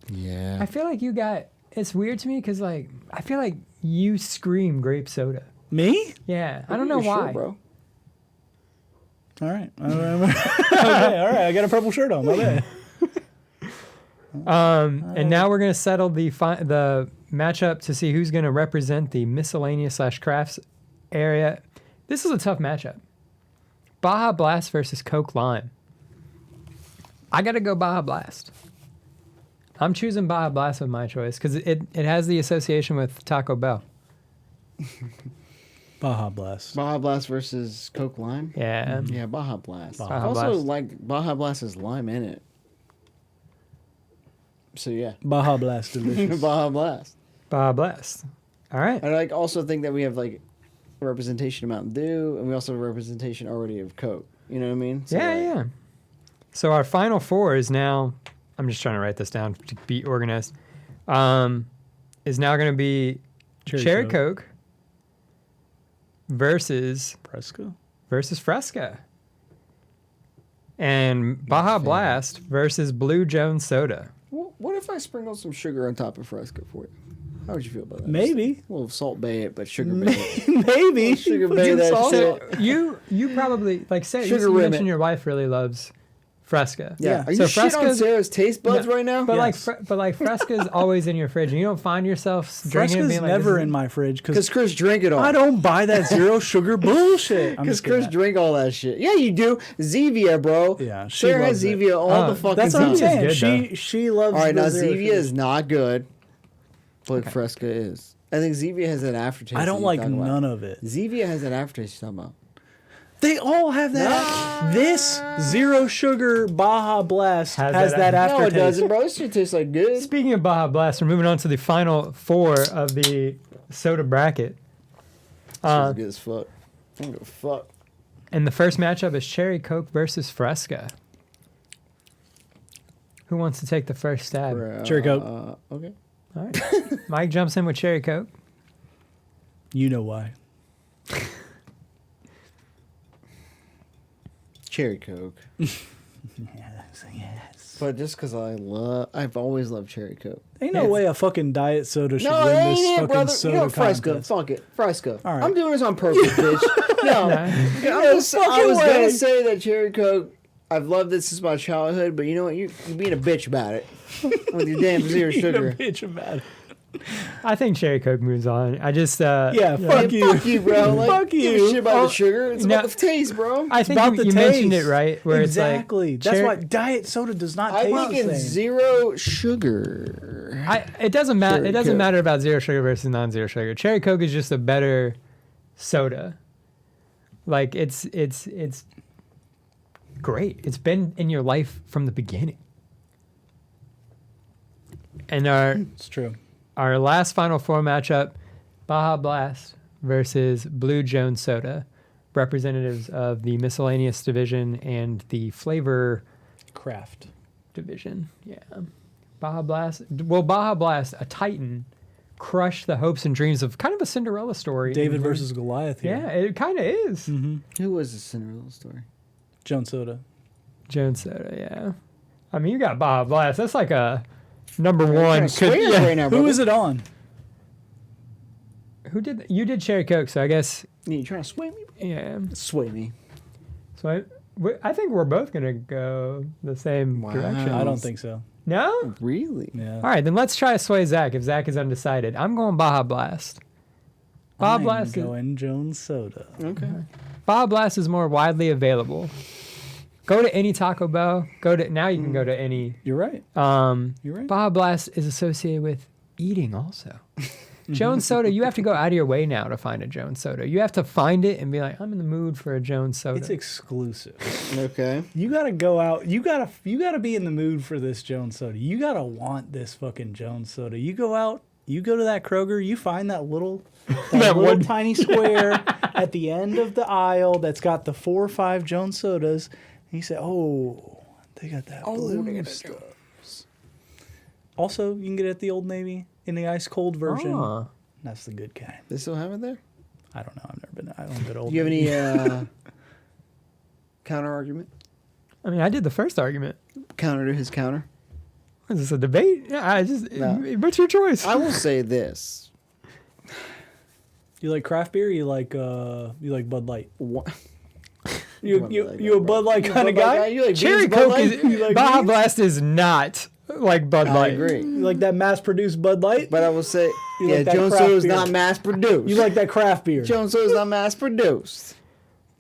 Yeah. I feel like you got. It's weird to me because like I feel like you scream grape soda. Me? Yeah, I don't know why. bro. All right. Okay, all right. I got a purple shirt on. My bad. And now we're gonna settle the matchup to see who's gonna represent the miscellaneous / crafts area. This is a tough matchup. Baja Blast versus Coke Lime. I gotta go Baja Blast. I'm choosing Baja Blast with my choice because it has the association with Taco Bell. Baja Blast. Baja Blast versus Coke Lime. Yeah. Yeah, Baja Blast. Baja I also Blast. like Baja Blast has lime in it. So yeah, Baja Blast. Delicious. Baja Blast. Baja Blast. All right. I like also think that we have like representation of Mountain Dew, and we also have representation already of Coke. You know what I mean? So, Yeah, like, yeah. So our final four is now. I'm just trying to write this down to be organized. Is now going to be Cherry Coke versus Fresca. Fresca, and Baja Blast versus Blue Jones Soda. What if I sprinkled some sugar on top of Fresca for you? How would you feel about that? Maybe. A little salt bay it, but sugar bay it. Maybe. Sugar Put bay some that salt shit. on it. You probably like say Sugar you rim mentioned it. your wife really loves Fresca. Yeah. Yeah. Are you So shit on Fresca's- Sarah's taste buds No, right now? But Yes. like Fresca's always in your fridge, and you don't find yourself drinking it and Fresca's being like, never this is- in my fridge Because because Chris drink it all. I don't buy that zero sugar bullshit. I'm Because just kidding. Chris drink all that shit. Yeah, you do. Zevia, bro. Yeah, she Sarah has loves it. Zevia all Oh, the fucking That's what time. I'm Zevia's saying. good, She loves. All right, the now zero Zevia sugar. is not good, but Fresca is. I think Zevia has an aftertaste. I don't like none of it. Zevia has an aftertaste. You're talking about. They all have that. This zero sugar Baja Blast Has has that that after- No, it aftertaste. doesn't, bro. This shit tastes like good. Speaking of Baja Blast, we're moving on to the final four of the soda bracket. This is good as fuck. I don't give a fuck. And the first matchup is Cherry Coke versus Fresca. Who wants to take the first stab? Cherry Coke. Okay. All right. Mike jumps in with Cherry Coke. You know why. Cherry Coke. Yes. But just because I've always loved Cherry Coke. Ain't no way a fucking diet soda should No, it win ain't this it, fucking brother. soda You know, Fresca. contest. Fuck it. Fresca. All right. I'm doing this on purpose, bitch. No. I was fucking going way. to say that Cherry Coke, I've loved this since my childhood, but you know what? You're being a bitch about it. With your damn zero Being a sugar. bitch about it. I think Cherry Coke moves on. I just Yeah, fuck you. Fuck you, bro. Like, Fuck give a you. shit about Oh, the sugar. It's no. about the taste, bro. I think about you, the you mentioned it taste. right, where Exactly. it's That's like why diet soda does not I taste think the in same. zero sugar. it doesn't matter. Cherry It doesn't Coke. matter about zero sugar versus non-zero sugar. Cherry Coke is just a better soda. Like it's great. It's been in your life from the beginning. And It's true. our last Final Four matchup, Baja Blast versus Blue Jones Soda, representatives of the miscellaneous division and the flavor Craft. division. Yeah. Baja Blast. Well, Baja Blast, a titan, crushed the hopes and dreams of kind of a Cinderella story. David Mhm. versus Goliath here. Yeah, it kind of is. Who was the Cinderella story? Jones Soda. Jones Soda, yeah. I mean, you got Baja Blast. That's like a number one. Sway us right now, Who brother. is it on? Who did you did Cherry Coke? So I guess You trying to sway me? yeah. Sway me. So I think we're both gonna go the same Wow. direction. I don't think so. No. Really? Yeah. All right, then let's try sway Zach if Zach is undecided. I'm going Baja Blast. Baja I'm Blast. going Jones Soda. Okay. Baja Blast is more widely available. Go to any Taco Bell. Now you can go to any. You're right. You're right. Baja Blast is associated with eating also. Jones Soda, you have to go out of your way now to find a Jones Soda. You have to find it and be like, I'm in the mood for a Jones Soda. It's exclusive. Okay. You gotta go out. You gotta be in the mood for this Jones Soda. You gotta want this fucking Jones Soda. You go out. You go to that Kroger. You find that little one- tiny square at the end of the aisle that's got the 4 or 5 Jones Sodas. And you say, "Oh, they got that blue stuff." Also, you can get it at the Old Navy in the ice cold version. Ah. That's the good kind. They still have it there? I don't know. I've never been. I don't go to Old Do you have Navy. any counter argument? I mean, I did the first argument. Counter to his counter? Is this a debate? Yeah, No. What's your choice? I will say this. You like craft beer? Or you like Bud Light? What? You Bud you Light you a guy, Bud Light bro. kind of Bud Light guy? You like Cherry beans, Bud Coke Light? is You like Baja beans? Blast is not like Bud I Light. agree. You like that mass-produced Bud Light? But I will say, You yeah, like that Jones craft Soda is beer. not mass produced. You like that craft beer? Jones Soda is not mass produced.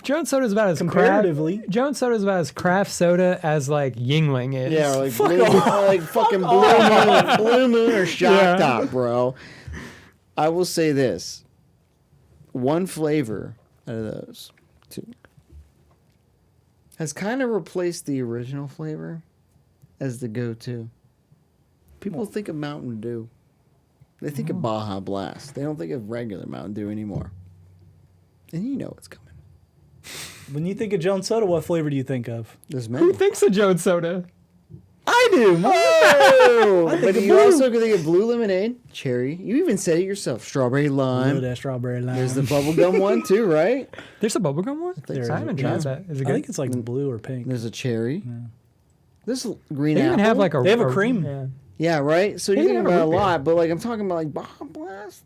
Jones Soda is about as Comparatively. Jones Soda is about as craft soda as like Yingling is. Yeah, or like Fuck blue, off. or like fucking Blue Moon or Shock Yeah. Top, bro. I will say this: one flavor out of those two has kind of replaced the original flavor as the go-to. People think of Mountain Dew. They think of Baja Blast. They don't think of regular Mountain Dew anymore. And you know it's coming. When you think of Jones Soda, what flavor do you think of? There's Who many. thinks of Jones Soda? I do. Oh! think But of you blue. also could think of blue lemonade, cherry. You even said it yourself. Strawberry lime. That strawberry lime. There's the bubblegum one too, right? There's a bubblegum one? There I is. haven't Yeah. tried that. Is it I good? think it's like blue or pink. There's a cherry. This green They apple. even have like a. They have a cream. Yeah. yeah, right. So They you even think have a about a root beer. lot, but like I'm talking about like Baja Blast.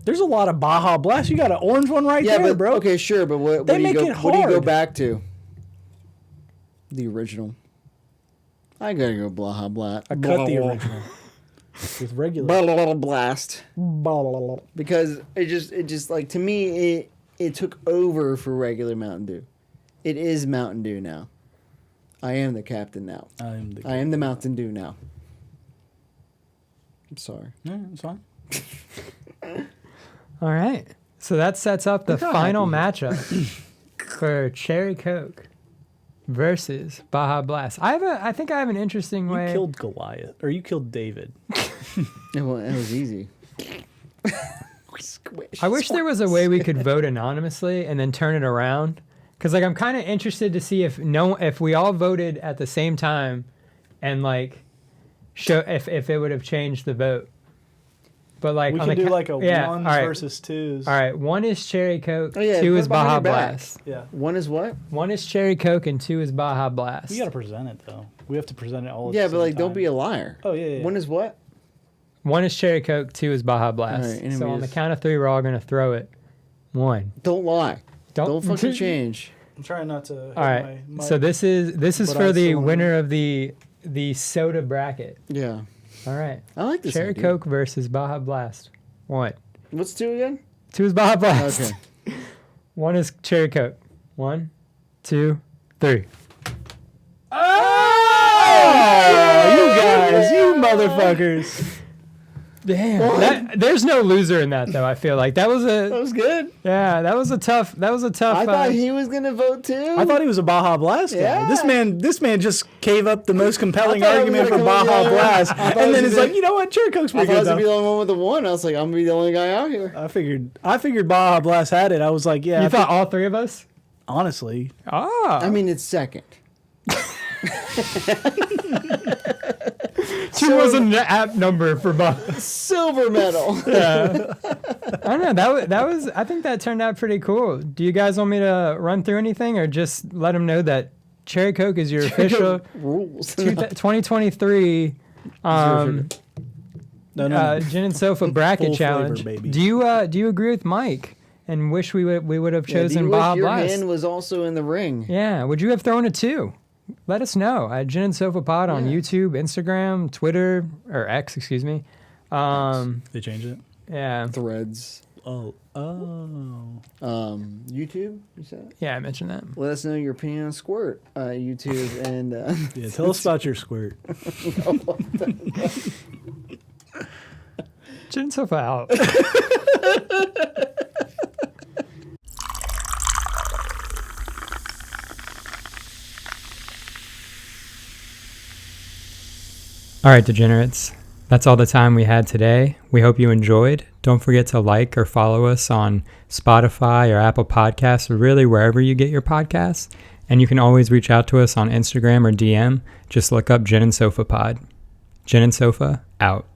There's a lot of Baja Blast. You got an orange one right Yeah, there, but bro. okay, sure, but what They do you make go? it What do you go hard. back to? The original. I gotta go Baja Blast. I cut the original with regular. Baja Blast. Blah. Because it just like to me it took over for regular Mountain Dew. It is Mountain Dew now. I am the captain now. I am the. I am the Mountain Dew now. I'm sorry. Yeah, it's fine. All right. So that sets up the Look how final happy matchup for Cherry Coke versus Baja Blast. I think I have an interesting You way. killed Goliath, or you killed David. It was easy. Squish. I wish there was a way we could vote anonymously and then turn it around. Because like I'm kind of interested to see if we all voted at the same time, and like show if it would have changed the vote. But like We on can the do like a all ones right. versus twos. All right, 1 is Cherry Coke, Oh, yeah, 2 put is it behind Baja your back. Blast. Yeah. One is what? 1 is Cherry Coke and 2 is Baja Blast. You gotta present it though. We have to present it all. At Yeah, the but same like, don't time. be a liar. Oh yeah. One is what? 1 is Cherry Coke, 2 is Baja Blast. All right, and so we on the just- count of 3, we're all gonna throw it. 1. Don't lie. Don't Don't fucking change. I'm trying not to. Hit All right. My So this is But for I the still wanna- winner of the soda bracket. Yeah. All right. I like this. Cherry idea. Coke versus Baja Blast. 1. What's 2 again? 2 is Baja Blast. Okay. 1 is Cherry Coke. 1, 2, 3. Oh, you guys, you motherfuckers. Damn. There's no loser in that though. I feel like that was That was good. that was a tough. I thought he was gonna vote too. I thought he was a Baja Blast guy. Yeah. This man just gave up the most compelling I thought I was argument for gonna come Baja up with Blast, I thought it and was then it's gonna like, you know what, Cherry Coke's I pretty thought I good was gonna be though. the only one with the 1. I was like, I'm gonna be the only guy out here. I figured Baja Blast had it. I was like, yeah. You thought all 3 of us? honestly, Ah. I mean, it's second. 2 was an app number for Baja. Silver medal. Yeah. I don't know. That was. I think that turned out pretty cool. Do you guys want me to run through anything, or just let them know that Cherry Coke is your official rules. 2023 no. Gin and Sofa bracket Full flavor, challenge? baby. Do you agree with Mike and wish we would have Yeah, do chosen you wish Baja your Blast? hand was also in the ring. Yeah. Would you have thrown a 2? Let us know at Gin and Sofa Pod on Yeah. YouTube, Instagram, Twitter, or X, excuse me. They changed it. Yeah. Threads. Oh. YouTube. You said. Yeah, I mentioned that. Let us know your opinion on Squirt. YouTube and. Yeah, tell us about your squirt. Gin and Sofa out. All right, degenerates. That's all the time we had today. We hope you enjoyed. Don't forget to like or follow us on Spotify or Apple Podcasts, or really wherever you get your podcasts. And you can always reach out to us on Instagram or DM. Just look up Gin and Sofa Pod. Gin and Sofa, out.